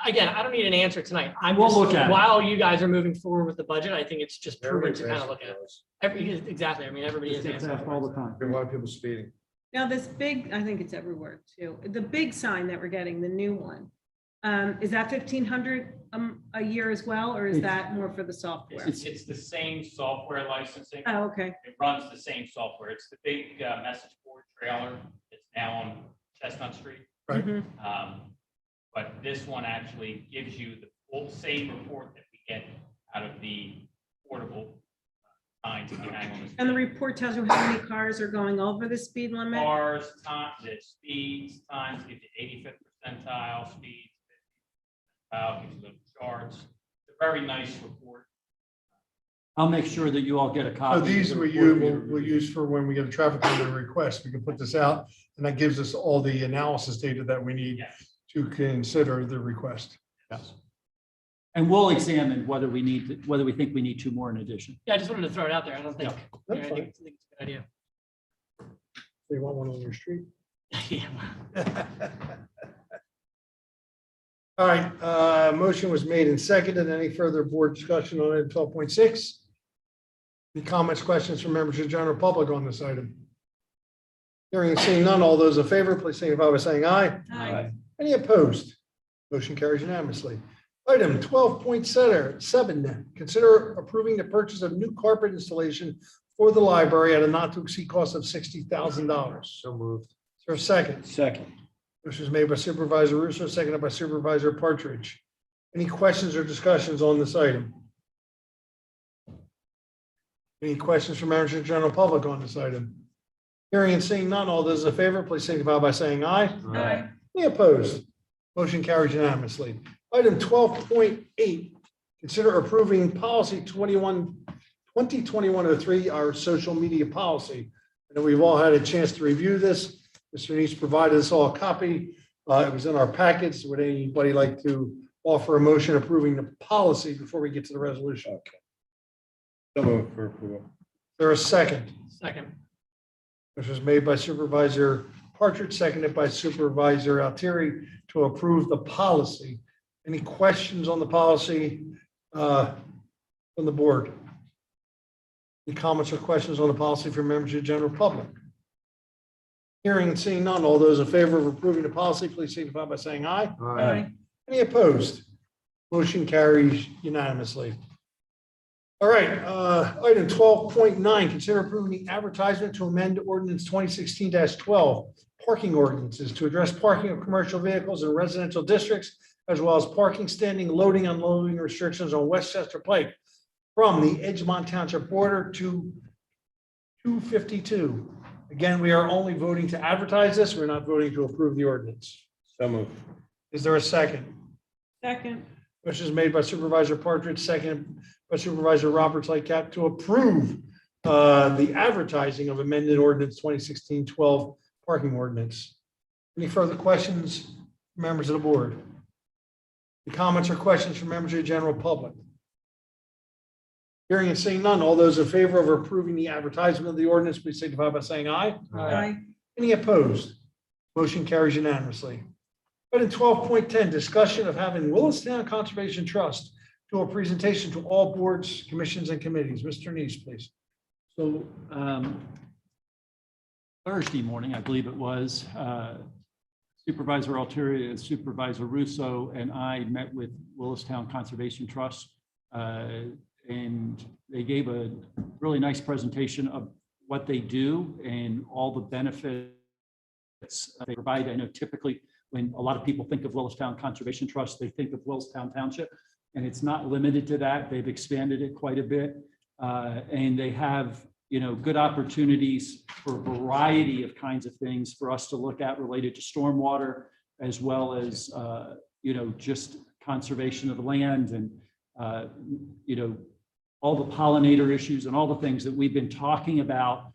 Again, I don't need an answer tonight. We'll look at it. While you guys are moving forward with the budget, I think it's just prudent Everybody's to kind of asking look at. for us. Exactly. I mean, everybody is It's asking. all the time. A lot of people speeding. Now, this big, I think it's everywhere too. The big sign that we're getting, the new one, is that 1,500 a year as well, or is that more for the software? It's the same software licensing. Oh, okay. It runs the same software. It's the big message board trailer. It's now on Chestnut Street. Right. Mhm. But this one actually gives you the full same report that we get out of the portable signs that you hang on the. And the report tells you how many cars are going over the speed limit? Cars, time, the speeds, times, gives you 85th percentile speeds, 50th percentile, gives you little charts. It's a very nice report. I'll make sure that you all get a so copy. of these the we report. we'll use for when we get a traffic calming request. We can put this out and that gives us all the analysis data that we need Yes. to consider the request. Yes. And we'll examine whether we think we need 2 more in addition. Yeah, I just wanted to throw it out there. I don't think, That's I fine. think it's a good idea. You want one on your street? Yeah. All right, motion was made and seconded. Any further board discussion on item 12.6? Any comments, questions from members of the general public on this item? Hearing and seeing none, all those in favor, please signify by saying aye. Aye. Any opposed? Motion carries unanimously. Item 12.7, consider approving the purchase of new carpet installation for the library at a not to exceed cost of $60,000. Is So moved. there a second? Second. Motion is made by Supervisor Russo, seconded by Supervisor Partridge. Any questions or discussions on this item? Any questions from members of the general public on this item? Hearing and seeing none, all those in favor, please signify by saying aye. Aye. Any opposed? Motion carries unanimously. Item 12.8, consider approving policy 2021-03, our social media policy. I know we've all had a chance to review this. Mr. Neese provided us all a copy. It was in our packets. Would anybody like to offer a motion approving the policy before we get to the resolution? Okay. So moved for approval. There a second? Second. Which was made by Supervisor Partridge, seconded by Supervisor Altieri to approve the policy. Any questions on the policy from the board? Any comments or questions on the policy from members of the general public? Hearing and seeing none, all those in favor of approving the policy, please signify by saying aye. Aye. Any opposed? Motion carries unanimously. All right, item 12.9, consider approving the advertisement to amend ordinance 2016-12, parking ordinances to address parking of commercial vehicles in residential districts, as well as parking, standing, loading, unloading restrictions on Westchester Pike from the Edgemont Township border to 252. Again, we are only voting to advertise this. We're not voting to approve the ordinance. So moved. Is there a second? Second. Motion is made by Supervisor Partridge, second by Supervisor Roberts Lightcap to approve the advertising of amended ordinance 2016-12 parking ordinance. Any further questions, members of the board? Any comments or questions from members of the general public? Hearing and seeing none, all those in favor of approving the advertisement of the ordinance, please signify by saying aye. Aye. Any opposed? Motion carries unanimously. Item 12.10, discussion of having Williston Conservation Trust do a presentation to all boards, commissions, and committees. Mr. Neese, please. So Thursday morning, I believe it was, Supervisor Altieri, Supervisor Russo, and I met with Williston Conservation Trust, and they gave a really nice presentation of what they do and all the benefits they provide. I know typically when a lot of people think of Williston Conservation Trust, they think of Williston Township, and it's not limited to that. They've expanded it quite a bit, and they have, you know, good opportunities for a variety of kinds of things for us to look at related to stormwater, as well as, you know, just conservation of the land and, you know, all the pollinator issues and all the things that we've been talking about,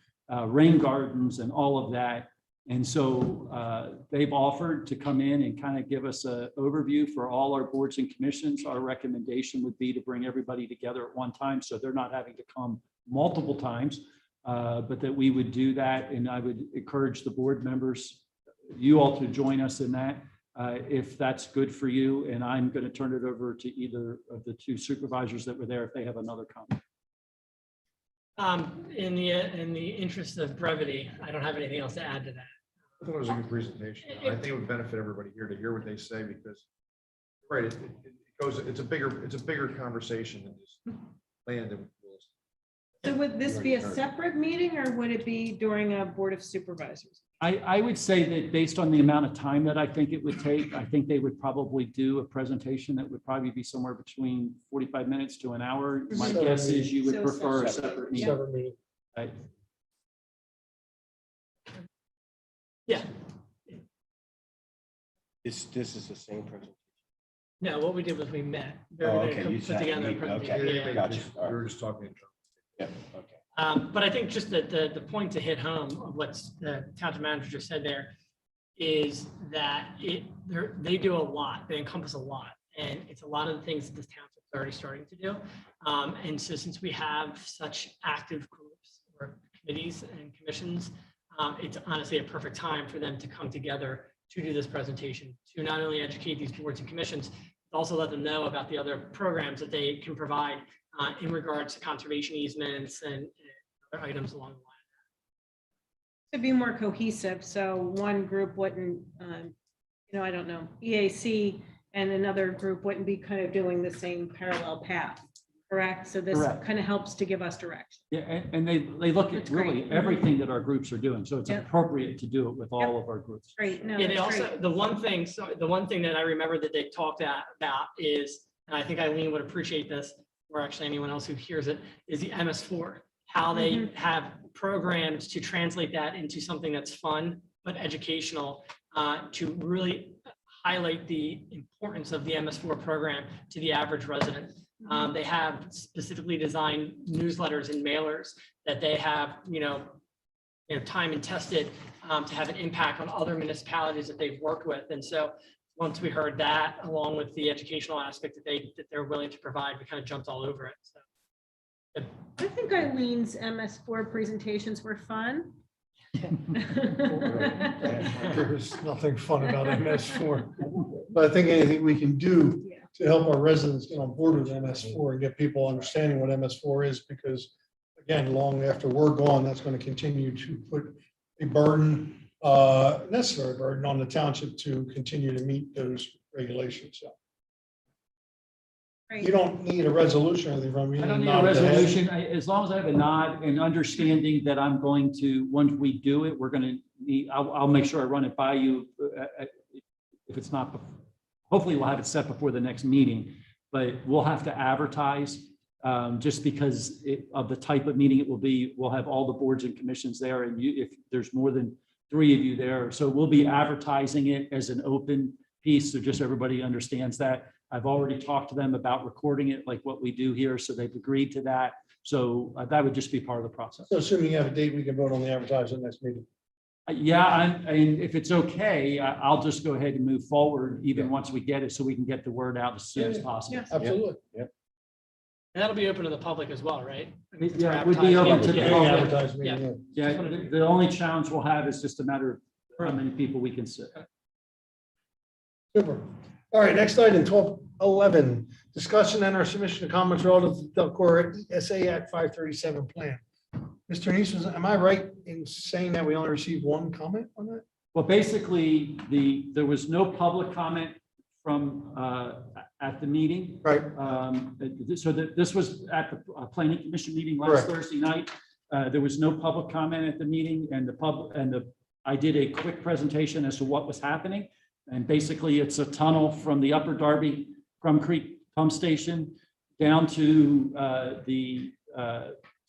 rain gardens and all of that. And so they've offered to come in and kind of give us an overview for all our boards and commissions. Our recommendation would be to bring everybody together at one time, so they're not having to come multiple times, but that we would do that. And I would encourage the board members, you all, to join us in that if that's good for you. And I'm going to turn it over to either of the two supervisors that were there if they have another comment. In the interest of brevity, I don't have anything else to add to that. I thought it was a good presentation. I think it would benefit everybody here to hear what they say because, right, it goes, it's a bigger conversation than just land and. So would this be a separate meeting or would it be during a Board of Supervisors? I would say that based on the amount of time that I think it would take, I think they would probably do a presentation that would probably be somewhere between 45 minutes to an hour. My Separate guess is you would So prefer a separate. separate meeting. Separate meeting. Right? Yeah. This is the same presentation. No, what we did was we met. Oh, okay, you Put sat together a and presentation. okay. Yeah, yeah. Gotcha. All We right. were just talking. Yeah, okay. But I think just the point to hit home of what the township manager just said there is that they do a lot, they encompass a lot. And it's a lot of the things that this township is already starting to do. And so since we have such active groups or committees and commissions, it's honestly a perfect time for them to come together to do this presentation, to not only educate these boards and commissions, also let them know about the other programs that they can provide in regards to conservation easements and other items along the line. To be more cohesive, so one group wouldn't, I don't know, EAC and another group wouldn't be kind of doing the same parallel path, correct? So this Correct. kind of helps to give us direction. Yeah, and they look at That's great. really everything that our groups are doing. So it's Yep. appropriate to do it with all of our groups. Great, no, Yeah, they that's also, great. the one thing that I remember that they talked about is, and I think Eileen would appreciate this, or actually anyone else who hears it, is the MS4. How they Mhm. have programs to translate that into something that's fun but educational, to really highlight the importance of the MS4 program to the average resident. They have specifically designed newsletters and mailers that they have, time and tested to have an impact on other municipalities that they've worked with. And so once we heard that, along with the educational aspect that they're willing to provide, we kind of jumped all over it. So I think Eileen's MS4 presentations were fun. There's nothing fun about MS4. But I think anything we can do Yeah. to help our residents get on board with MS4 and get people understanding what MS4 is, because again, long after we're gone, that's going to continue to put a burden, necessary burden on the township to continue to meet those regulations. So Great. you don't need a resolution or anything from me. I don't need a resolution, as long as I have a nod and understanding that I'm going to, once we do it, we're going to need, I'll make sure I run it by you. If it's not, hopefully we'll have it set before the next meeting, but we'll have to advertise just because of the type of meeting it will be. We'll have all the boards and commissions there, and if there's more than 3 of you there, so we'll be advertising it as an open piece, so just everybody understands that. I've already talked to them about recording it like what we do here, so they've agreed to that. So that would just be part of the process. So assuming you have a date, we can vote on the advertising next meeting. Yeah, and if it's okay, I'll just go ahead and move forward even once we get it, so we can get the word out as soon as possible. Yes. Absolutely. and that'll be open to the public as well, right? I mean, Yeah, for it would be open to the advertising. public. Advertise meeting, yeah. Yeah, the only challenge we'll have is just a matter of how many people we can sit. Super. All right, next item, 1211, discussion and our submission of comments relative to the Delcor ESA Act 537 plan. Mr. Neese, am I right in saying that we only received one comment on that? Well, basically, there was no public comment from, at the meeting. Right. So this was at the planning commission meeting last Correct. Thursday night. There was no public comment at the meeting, and I did a quick presentation as to what was happening. And basically, it's a tunnel from the Upper Darby Crum Creek pump station down to the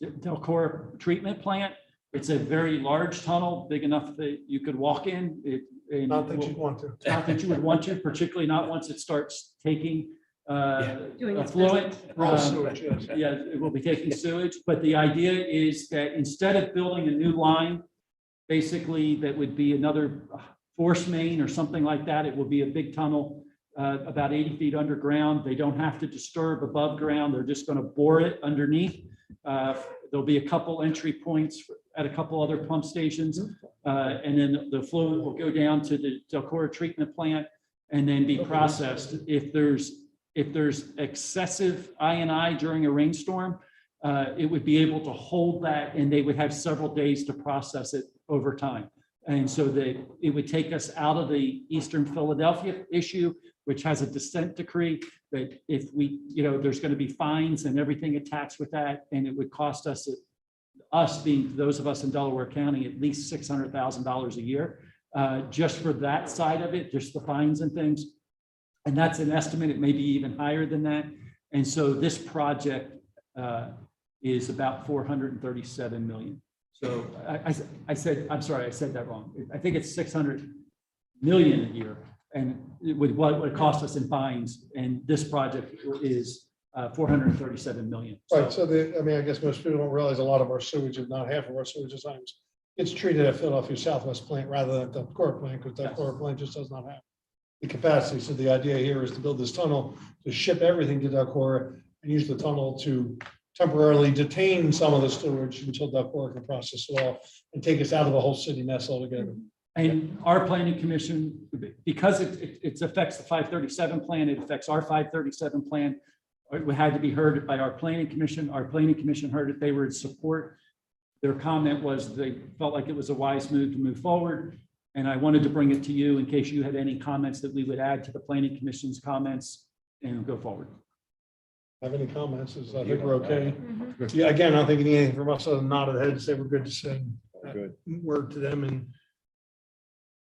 Delcor treatment plant. It's a very large tunnel, big enough that you could walk in. Not that you'd want to. Not that you would want to, particularly not once it starts taking Doing its affluent. Raw sewage, yes. Yeah, it will be taking sewage, but the idea is that instead of building a new line, basically that would be another force main or something like that, it will be a big tunnel about 80 feet underground. They don't have to disturb above ground. They're just going to bore it underneath. There'll be a couple entry points at a couple other pump stations. And then the fluid will go down to the Delcor treatment plant and then be processed. If there's excessive I&I during a rainstorm, it would be able to hold that, and they would have several days to process it over time. And so that it would take us out of the Eastern Philadelphia issue, which has a dissent decree that if we, there's going to be fines and everything attached with that, and it would cost us being those of us in Delaware County, at least $600,000 a year, just for that side of it, just the fines and things. And that's an estimate. It may be even higher than that. And so this project is about 437 million. So I said that wrong. I think it's 600 million a year, and with what it would cost us in fines. And this project is 437 million. Right, so I guess most people don't realize a lot of our sewage, if not half of our sewage sometimes, it's treated at Philadelphia Southwest plant rather than the Delcor plant, because Delcor plant just does not have the capacity. So the idea here is to build this tunnel to ship everything to Delcor and use the tunnel to temporarily detain some of the sewage until Delcor can process it all and take us out of the whole city mess altogether. And our planning commission, because it affects the 537 plan, it affects our 537 plan. It had to be heard by our planning commission. Our planning commission heard it. They were in support. Their comment was they felt like it was a wise move to move forward. And I wanted to bring it to you in case you had any comments that we would add to the planning commission's comments and go forward. Have any comments? I think we're okay. Mhm. Yeah, again, I don't think you need anything from us other than nod of the head and say we're good to send Good. word to them and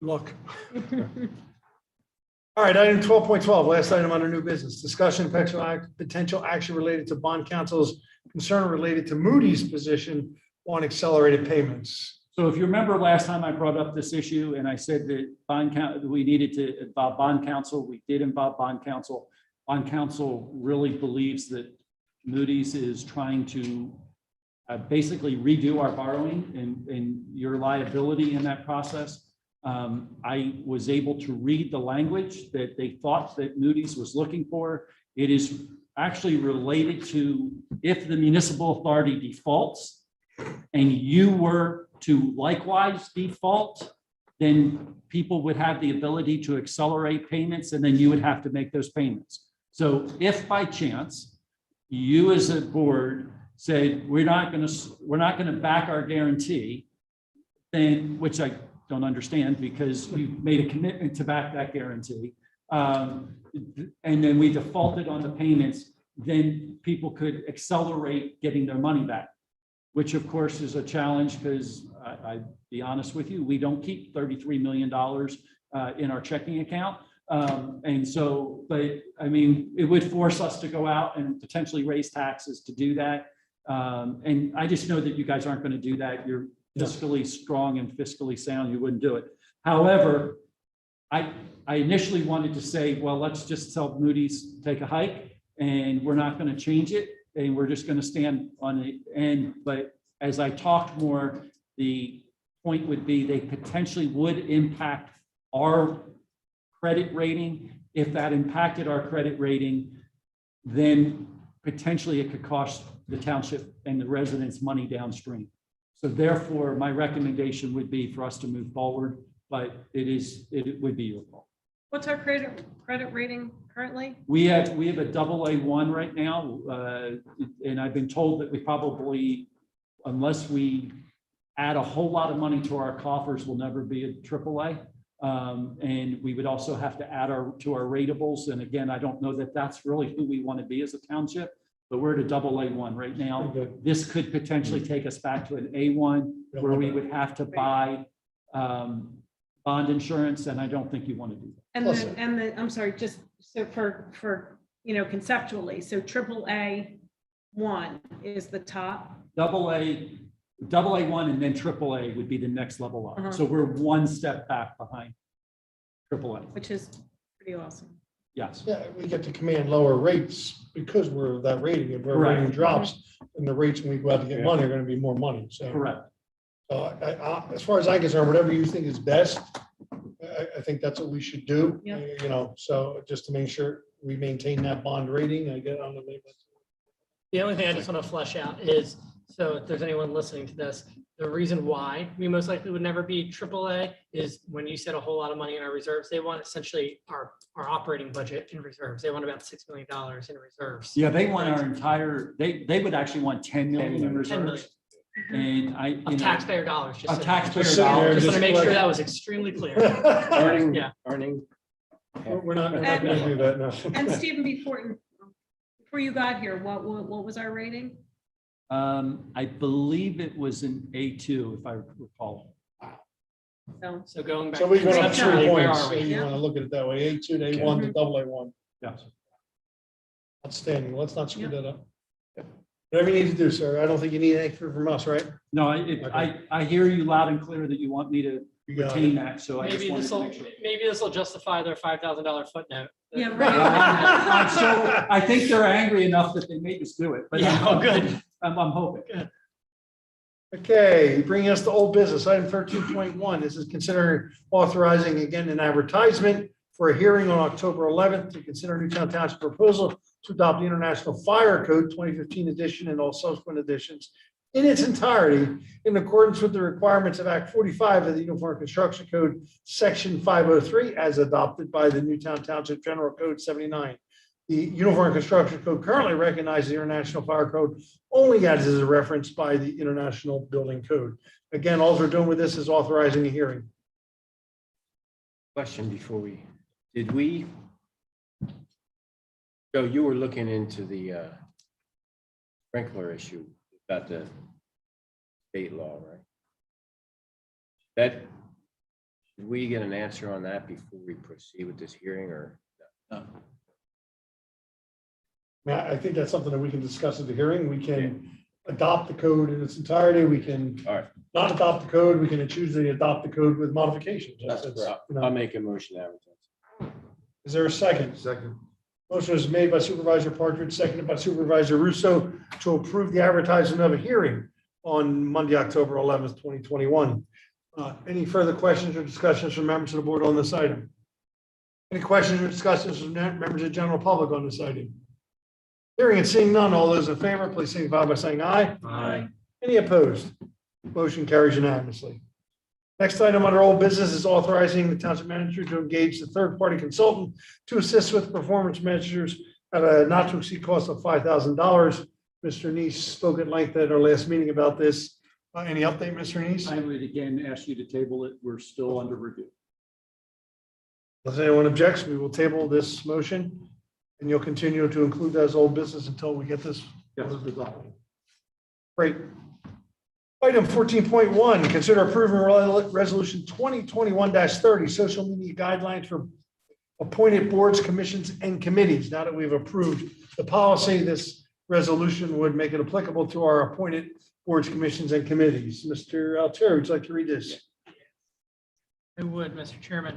look. All right, item 12.12, last item under new business, discussion potential action related to bond council's concern related to Moody's position on accelerated payments. So if you remember last time I brought up this issue and I said that we needed to involve bond counsel, we did involve bond counsel. Bond counsel really believes that Moody's is trying to basically redo our borrowing and your liability in that process. I was able to read the language that they thought that Moody's was looking for. It is actually related to if the municipal authority defaults and you were to likewise default, then people would have the ability to accelerate payments and then you would have to make those payments. So if by chance you as a board said, we're not going to back our guarantee, then, which I don't understand because you made a commitment to back that guarantee. And then we defaulted on the payments, then people could accelerate getting their money back, which of course is a challenge because I'd be honest with you, we don't keep $33 million in our checking account. And so, but I mean, it would force us to go out and potentially raise taxes to do that. And I just know that you guys aren't going to do that. You're fiscally strong and fiscally sound. You wouldn't do it. However, I initially wanted to say, well, let's just tell Moody's take a hike and we're not going to change it. And we're just going to stand on it. And, but as I talked more, the point would be they potentially would impact our credit rating. If that impacted our credit rating, then potentially it could cost the township and the residents money downstream. So therefore, my recommendation would be for us to move forward, but it would be your call. What's our credit rating currently? We have a AA1 right now, and I've been told that we probably, unless we add a whole lot of money to our coffers, will never be a AAA. And we would also have to add to our ratables. And again, I don't know that that's really who we want to be as a township, but we're at a AA1 right now. Okay. This could potentially take us back to an A1 where we would have to buy bond insurance, and I don't think you want to do that. And I'm sorry, just so for conceptually, so AAA1 is the top. AA1 and then AAA would be the next level up. Uh-huh. So we're one step back behind AAA. Which is pretty awesome. Yes. Yeah, we get to command lower rates because we're that rating. If our Correct. rating drops, then the rates when we go out to get money are going to be more money. So, Correct. as far as I'm concerned, whatever you think is best, I think that's what we should do. Yeah. So just to make sure we maintain that bond rating, I get on the maybe. The only thing I just want to flesh out is, so if there's anyone listening to this, the reason why we most likely would never be AAA is when you said a whole lot of money in our reserves, they want essentially our operating budget in reserves. They want about $6 million in reserves. Yeah, they want our entire, they would actually want 10 million in 10 million. reserves. And Of taxpayer dollars. Of taxpayer Just sitting there, dollars. Just want to make sure like- that was extremely clear. Earning, Yeah. earning. We're not going to do that, no. And Stephen, before you got here, what was our rating? I believe it was an A2, if I recall. So So going back. So we go up conceptually, 3 where points. are So we? you want to look at it that way, A2 to A1 to AA1. Yes. Outstanding. Let's not screw Yeah. that up. Whatever you need to do, sir. I don't think you need anything from us, right? No, I hear you loud and clear that you want me to You got retain it. that, so I just Maybe wanted this to will, make sure. maybe this will justify their $5,000 footnote. Yeah, I'm right. so, I think they're angry enough that they made us do it, but Yeah, oh, good. I'm hoping. Okay, bringing us to old business, item 13.1. This is consider authorizing again an advertisement for a hearing on October 11th to consider Newtown Township proposal to adopt the International Fire Code 2015 edition and all subsequent editions in its entirety in accordance with the requirements of Act 45 of the Uniform Construction Code, Section 503, as adopted by the Newtown Township General Code 79. The Uniform Construction Code currently recognizes the International Fire Code only as is referenced by the International Building Code. Again, all we're doing with this is authorizing a hearing. Question before did we? Joe, you were looking into the sprinkler issue about the state law, right? Should we get an answer on that before we proceed with this hearing or? No? Matt, I think that's something that we can discuss at the hearing. We can adopt the code in its entirety. We can All right. not adopt the code. We can choose to adopt the code with modifications. I'll make a motion to advertise. Is there a second? Second. Motion is made by Supervisor Partridge, seconded by Supervisor Russo to approve the advertisement of a hearing on Monday, October 11th, 2021. Any further questions or discussions from members of the board on this item? Any questions or discussions from members of the general public on this item? Hearing and seeing none, all those in favor, please signify by saying aye. Aye. Any opposed? Motion carries unanimously. Next item under old business is authorizing the township manager to engage the third-party consultant to assist with performance measures at a not to exceed cost of $5,000. Mr. Neese spoke at length at our last meeting about this. Any update, Mr. Neese? I would again ask you to table it. We're still under review. Unless anyone objects, we will table this motion and you'll continue to include that as old business until we get this. Yes. Great. Item 14.1, consider approving resolution 2021-30, social media guidelines for appointed boards, commissions, and committees. Now that we've approved the policy, this resolution would make it applicable to our appointed boards, commissions, and committees. Mr. Altieri, would you like to read this? I would, Mr. Chairman.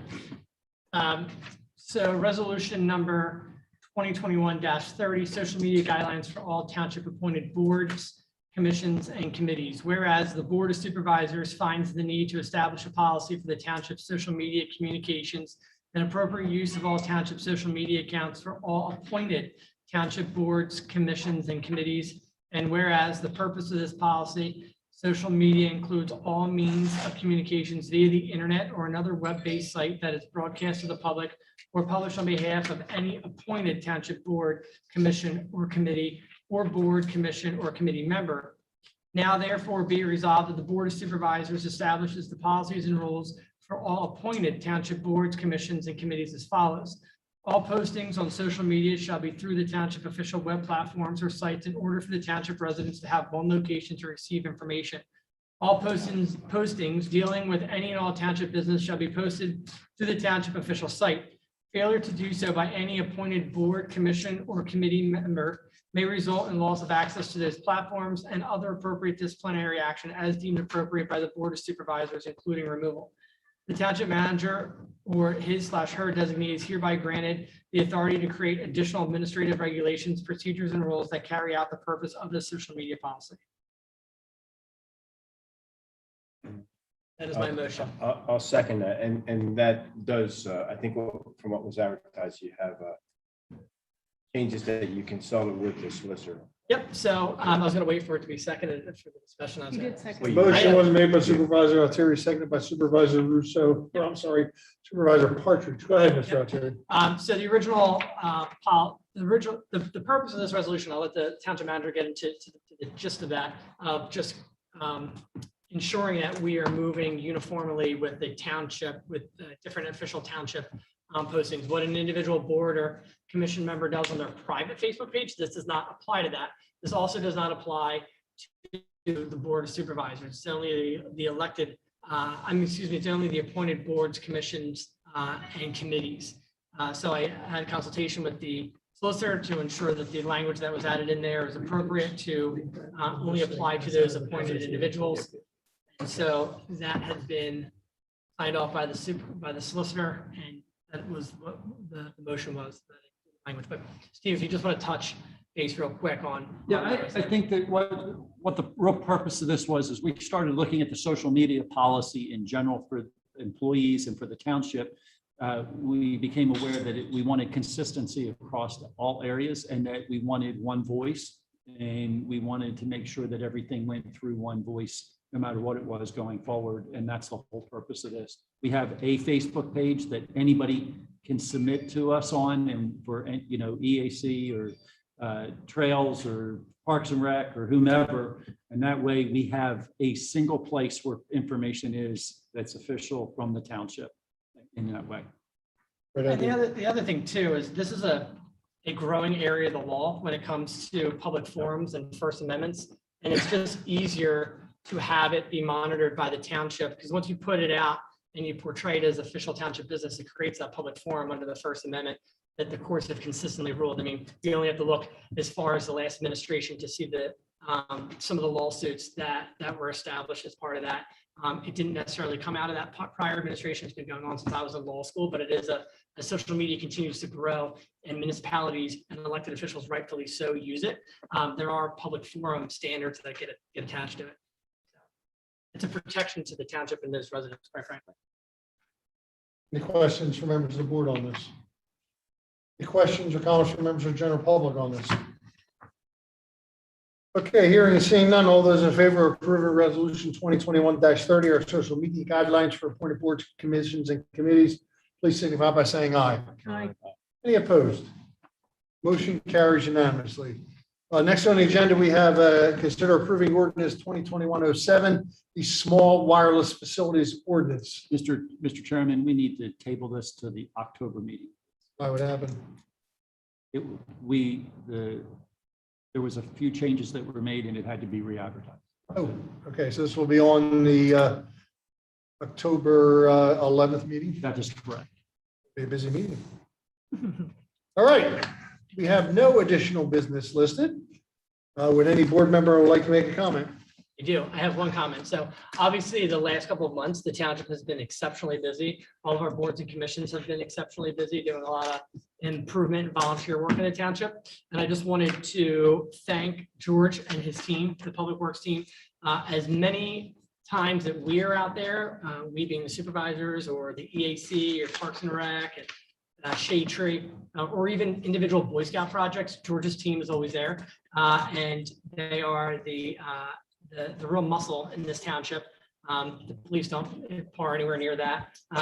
So resolution number 2021-30, social media guidelines for all township appointed boards, commissions, and committees. Whereas the Board of Supervisors finds the need to establish a policy for the township's social media communications and appropriate use of all township social media accounts for all appointed township boards, commissions, and committees. And whereas the purpose of this policy, social media includes all means of communications via the internet or another web-based site that is broadcast to the public or published on behalf of any appointed township board, commission, or committee, or board, commission, or committee member. Now therefore be resolved that the Board of Supervisors establishes the policies and rules for all appointed township boards, commissions, and committees as follows. All postings on social media shall be through the township official web platforms or sites in order for the township residents to have one location to receive information. All postings dealing with any and all township business shall be posted to the township official site. Failure to do so by any appointed board, commission, or committee member may result in loss of access to those platforms and other appropriate disciplinary action as deemed appropriate by the Board of Supervisors, including removal. The township manager or his/her designee is hereby granted the authority to create additional administrative regulations, procedures, and rules that carry out the purpose of the social media policy. That is my motion. I'll second that. And that does, I think from what was advertised, you have changes that you consulted with the solicitor. Yep, so I was going to wait for it to be seconded for the discussion. You did second. Wait, Motion was made by Supervisor Altieri, seconded by Supervisor Russo. Or, I'm sorry, Supervisor Partridge. Go ahead, Mr. Altieri. So the purpose of this resolution, I'll let the township manager get into the gist of that, of just ensuring that we are moving uniformly with the township, with different official township postings. What an individual board or commission member does on their private Facebook page, this does not apply to that. This also does not apply to the Board of Supervisors. It's only the elected, it's only the appointed boards, commissions, and committees. So I had consultation with the solicitor to ensure that the language that was added in there is appropriate to only apply to those appointed individuals. And so that has been signed off by the solicitor, and that was what the motion was, the language. But Steve, if you just want to touch base real quick on. Yeah, I think that what the real purpose of this was is we started looking at the social media policy in general for employees and for the township. We became aware that we wanted consistency across all areas and that we wanted one voice And we wanted to make sure that everything went through one voice, no matter what it was going forward. And that's the whole purpose of this. We have a Facebook page that anybody can submit to us on, and for, you know, EAC or Trails or Parks and Rec or whomever. And that way we have a single place where information is that's official from the township in that way. And the other thing too is this is a growing area of the law when it comes to public forums and First Amendments. And it's just easier to have it be monitored by the township, because once you put it out and you portray it as official township business, it creates that public forum under the First Amendment that the courts have consistently ruled. I mean, you only have to look as far as the last administration to see the some of the lawsuits that were established as part of that. It didn't necessarily come out of that prior administration. It's been going on since I was in law school, but it is as social media continues to grow and municipalities and elected officials rightfully so use it. There are public forum standards that get attached to it. It's a protection to the township and those residents, quite frankly. Any questions from members of the board on this? Any questions or comments from members of the general public on this? Okay, hearing and seeing none, all those in favor of approving resolution 2021-30, our social media guidelines for appointed boards, commissions, and committees, please signify by saying aye. Aye. Any opposed? Motion carries unanimously. Next on the agenda, we have consider approving ordinance 2021-07, the small wireless facilities ordinance. Mr. Chairman, we need to table this to the October meeting. Why would happen? There was a few changes that were made and it had to be re-advertised. Oh, okay, so this will be on the October 11th meeting. That is correct. Be a busy meeting. All right, we have no additional business listed. Would any board member would like to make a comment? I do. I have one comment. So obviously, the last couple of months, the township has been exceptionally busy. All of our boards and commissions have been exceptionally busy, doing a lot of improvement and volunteer work in the township. And I just wanted to thank George and his team, the Public Works team, as many times that we are out there, we being the supervisors or the EAC or Parks and Rec and Shade Tree, or even individual Boy Scout projects. George's team is always there, and they are the real muscle in this township. The police don't par anywhere near that. You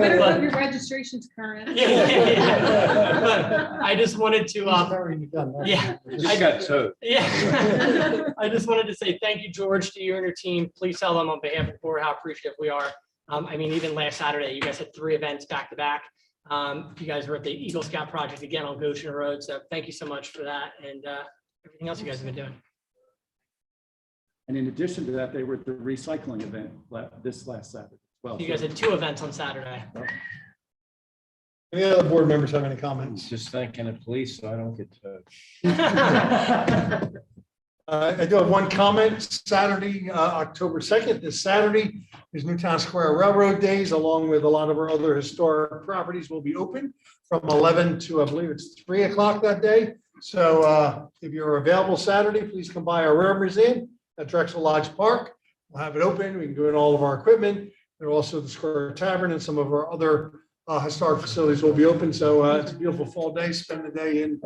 better have your registrations current. Yeah. But I just wanted to, yeah. I got so. Yeah. I just wanted to say thank you, George, to you and your team. Please tell them on behalf of the board how appreciative we are. I mean, even last Saturday, you guys had 3 events back to back. You guys were at the Eagle Scout project again on Goshen Road. So thank you so much for that and everything else you guys have been doing. And in addition to that, they were at the recycling event this last Saturday. Well, You guys had 2 events on Saturday. Any other board members have any comments? Just thanking the police so I don't get touched. I do have one comment. Saturday, October 2nd, this Saturday is Newtown Square Railroad Days, along with a lot of our other historic properties will be open from 11 to, I believe it's 3 o'clock that day. So if you're available Saturday, please come by our Railroad Museum at Drexel Lodge Park. We'll have it open. We can do it all of our equipment. And also the Square Tavern and some of our other historic facilities will be open. So it's a beautiful fall day. Spend the day in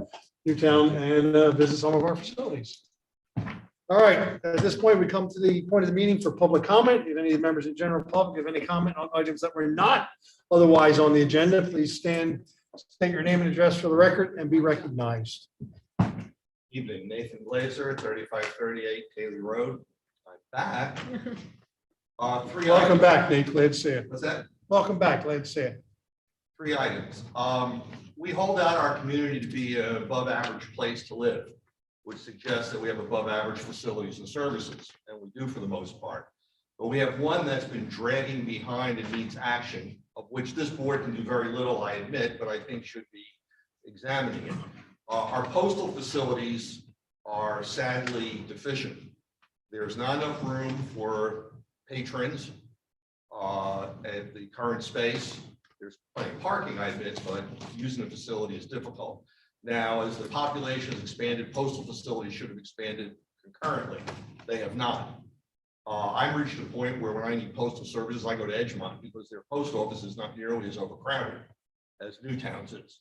Newtown and visit some of our facilities. All right, at this point, we come to the point of the meeting for public comment. If any members of the general public have any comment on items that were not otherwise on the agenda, please stand, state your name and address for the record and be recognized. Evening, Nathan Glazer, 3538 Haley Road. I'm back. 3 Welcome items. back, Nate. Glad to see you. What's that? Welcome back. Glad to see you. 3 items. We hold out our community to be an above average place to live, which suggests that we have above average facilities and services, and we do for the most part. But we have one that's been dragging behind and needs action, of which this board can do very little, I admit, but I think should be examining it. Our postal facilities are sadly deficient. There's not enough room for patrons at the current space. There's plenty of parking, I admit, but using the facility is difficult. Now, as the population has expanded, postal facilities should have expanded concurrently. They have not. I'm reaching a point where when I need postal services, I go to Edgemont because their post office is not nearly as overcrowded as Newtown's is.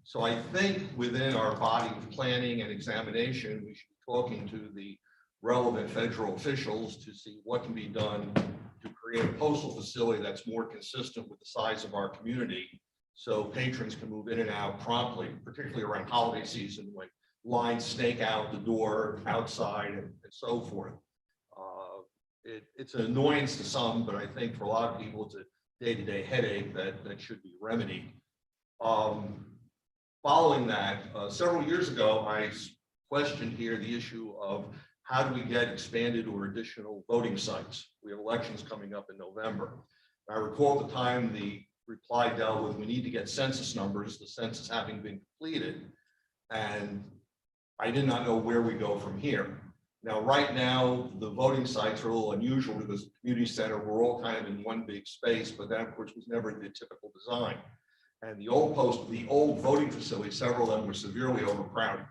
So I think within our body of planning and examination, we should be talking to the relevant federal officials to see what can be done to create a postal facility that's more consistent with the size of our community, so patrons can move in and out promptly, particularly around holiday season when lines snake out the door outside and so forth. It's an annoyance to some, but I think for a lot of people, it's a day-to-day headache that should be remedied. Following that, several years ago, I questioned here the issue of how do we get expanded or additional voting sites? We have elections coming up in November. I recall at the time the reply dealt with we need to get census numbers, the census having been completed, and I did not know where we go from here. Now, right now, the voting sites are a little unusual because the community center, we're all kind of in one big space, but that, of course, was never the typical design. And the old voting facilities, several of them were severely overcrowded.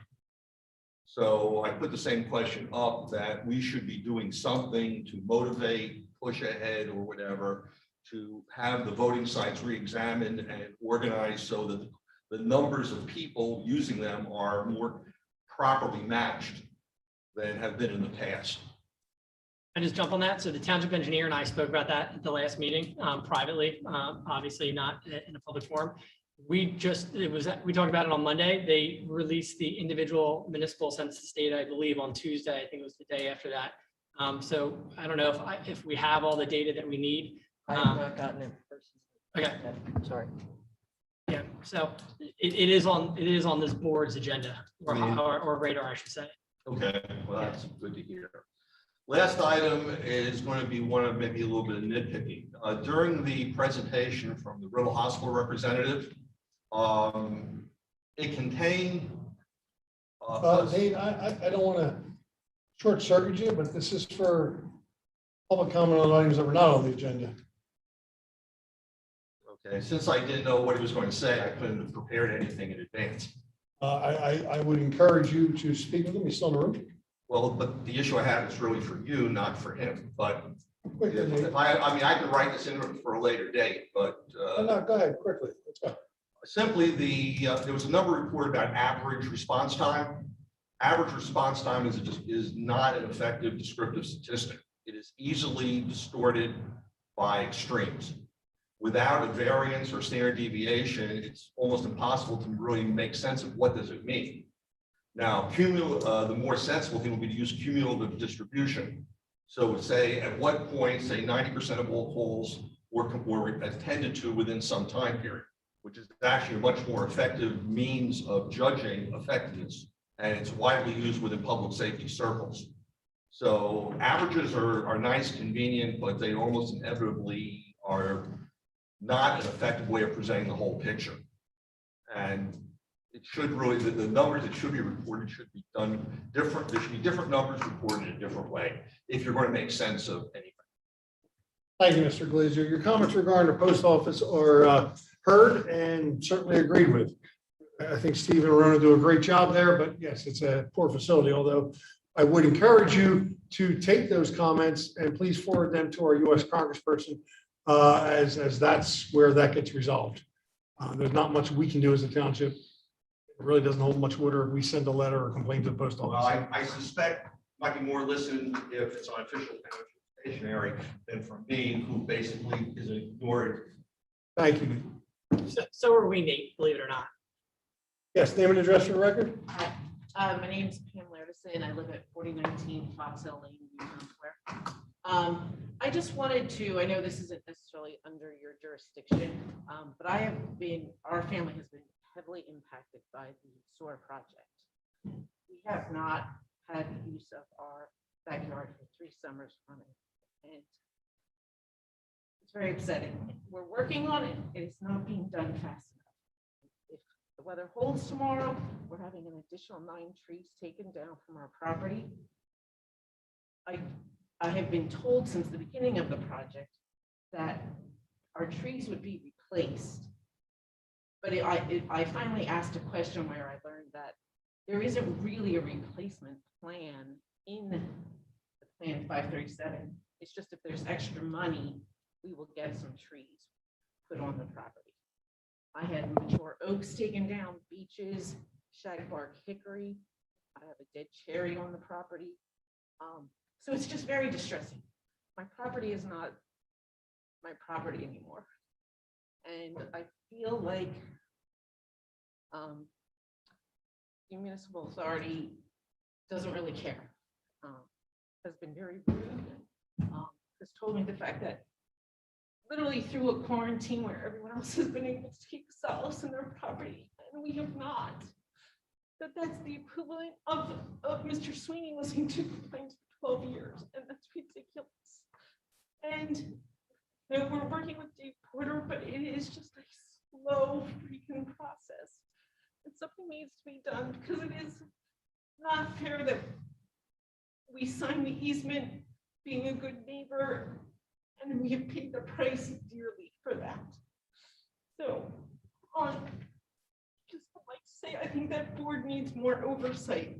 So I put the same question up that we should be doing something to motivate, push ahead or whatever, to have the voting sites re-examined and organized so that the numbers of people using them are more properly matched than have been in the past. I just jump on that. So the township engineer and I spoke about that at the last meeting privately, obviously not in a public forum. We talked about it on Monday. They released the individual municipal census data, I believe, on Tuesday. I think it was the day after that. So I don't know if we have all the data that we need. I have not gotten it personally. Okay. Sorry. Yeah. So it is on this board's agenda or radar, I should say. Okay, well, that's good to hear. Last item is going to be one of maybe a little bit of nitpicking. During the presentation from the Riddle Hospital representative, it contained. Dave, I don't want to short circuit you, but this is for public comment on items that were not on the agenda. Okay, since I didn't know what he was going to say, I couldn't have prepared anything in advance. I would encourage you to speak with him. He's still in the room. Well, but the issue I have is really for you, not for him. But Quickly, if I mean, I could write this in for a later date, but no, go ahead, quickly. Let's go. simply there was a number reported about average response time. Average response time is not an effective descriptive statistic. It is easily distorted by extremes. Without a variance or standard deviation, it's almost impossible to really make sense of what does it mean. Now, the more sensible thing would be to use cumulative distribution. So say at what point, say 90% of all calls were attended to within some time period, which is actually a much more effective means of judging effectiveness. And it's widely used within public safety circles. So averages are nice, convenient, but they almost inevitably are not an effective way of presenting the whole picture. And it should really, the numbers that should be reported should be done different. There should be different numbers reported in a different way if you're going to make sense of anything. Thank you, Mr. Glazer. Your comments regarding the post office are heard and certainly agreed with. I think Steve and Rona do a great job there, but yes, it's a poor facility, although I would encourage you to take those comments and please forward them to our U.S. Congressperson as that's where that gets resolved. There's not much we can do as a township. It really doesn't hold much water if we send a letter or complaint to the post office. Well, I suspect might be more listened if it's on official township stationery than from me, who basically is ignored. Thank you. So are we, Nate, believe it or not. Yes, name and address for the record. Hi, my name is Pam Lardison. I live at 4019 Fox Hill Lane, Newtown Square. I just wanted to, I know this isn't necessarily under your jurisdiction, but our family has been heavily impacted by the sewer project. We have not had use of our backyard for 3 summers running, and it's very upsetting. We're working on it, and it's not being done fast enough. If the weather holds tomorrow, we're having an additional 9 trees taken down from our property. I have been told since the beginning of the project that our trees would be replaced. But I finally asked a question where I learned that there isn't really a replacement plan in the Plan 537. It's just if there's extra money, we will get some trees put on the property. I had mature oaks taken down, beeches, shagbark hickory. I have a dead cherry on the property. So it's just very distressing. My property is not my property anymore. And I feel like the municipal authority doesn't really care. Has been very rude. Has told me the fact that literally through a quarantine where everyone else has been able to take solace in their property and we have not, that's the equivalent of Mr. Sweeney listening to complaints for 12 years, and that's ridiculous. And you know, we're working with Dave Porter, but it is just a slow freaking process. And something needs to be done because it is not fair that we sign the easement being a good neighbor and we have paid the price dearly for that. So just would like to say, I think that board needs more oversight.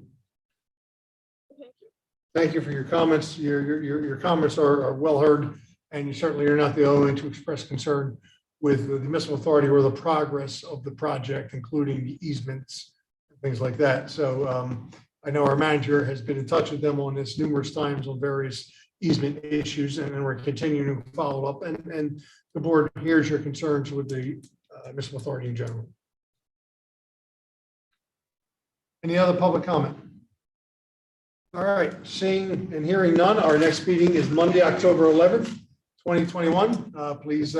Thank you. Thank you for your comments. Your comments are well heard, and you certainly are not the only one to express concern with the municipal authority or the progress of the project, including the easements and things like that. So I know our manager has been in touch with them on this numerous times on various easement issues, and we're continuing to follow up. And the board hears your concerns with the municipal authority in general. Any other public comment? All right, seeing and hearing none, our next meeting is Monday, October 11th, 2021. Please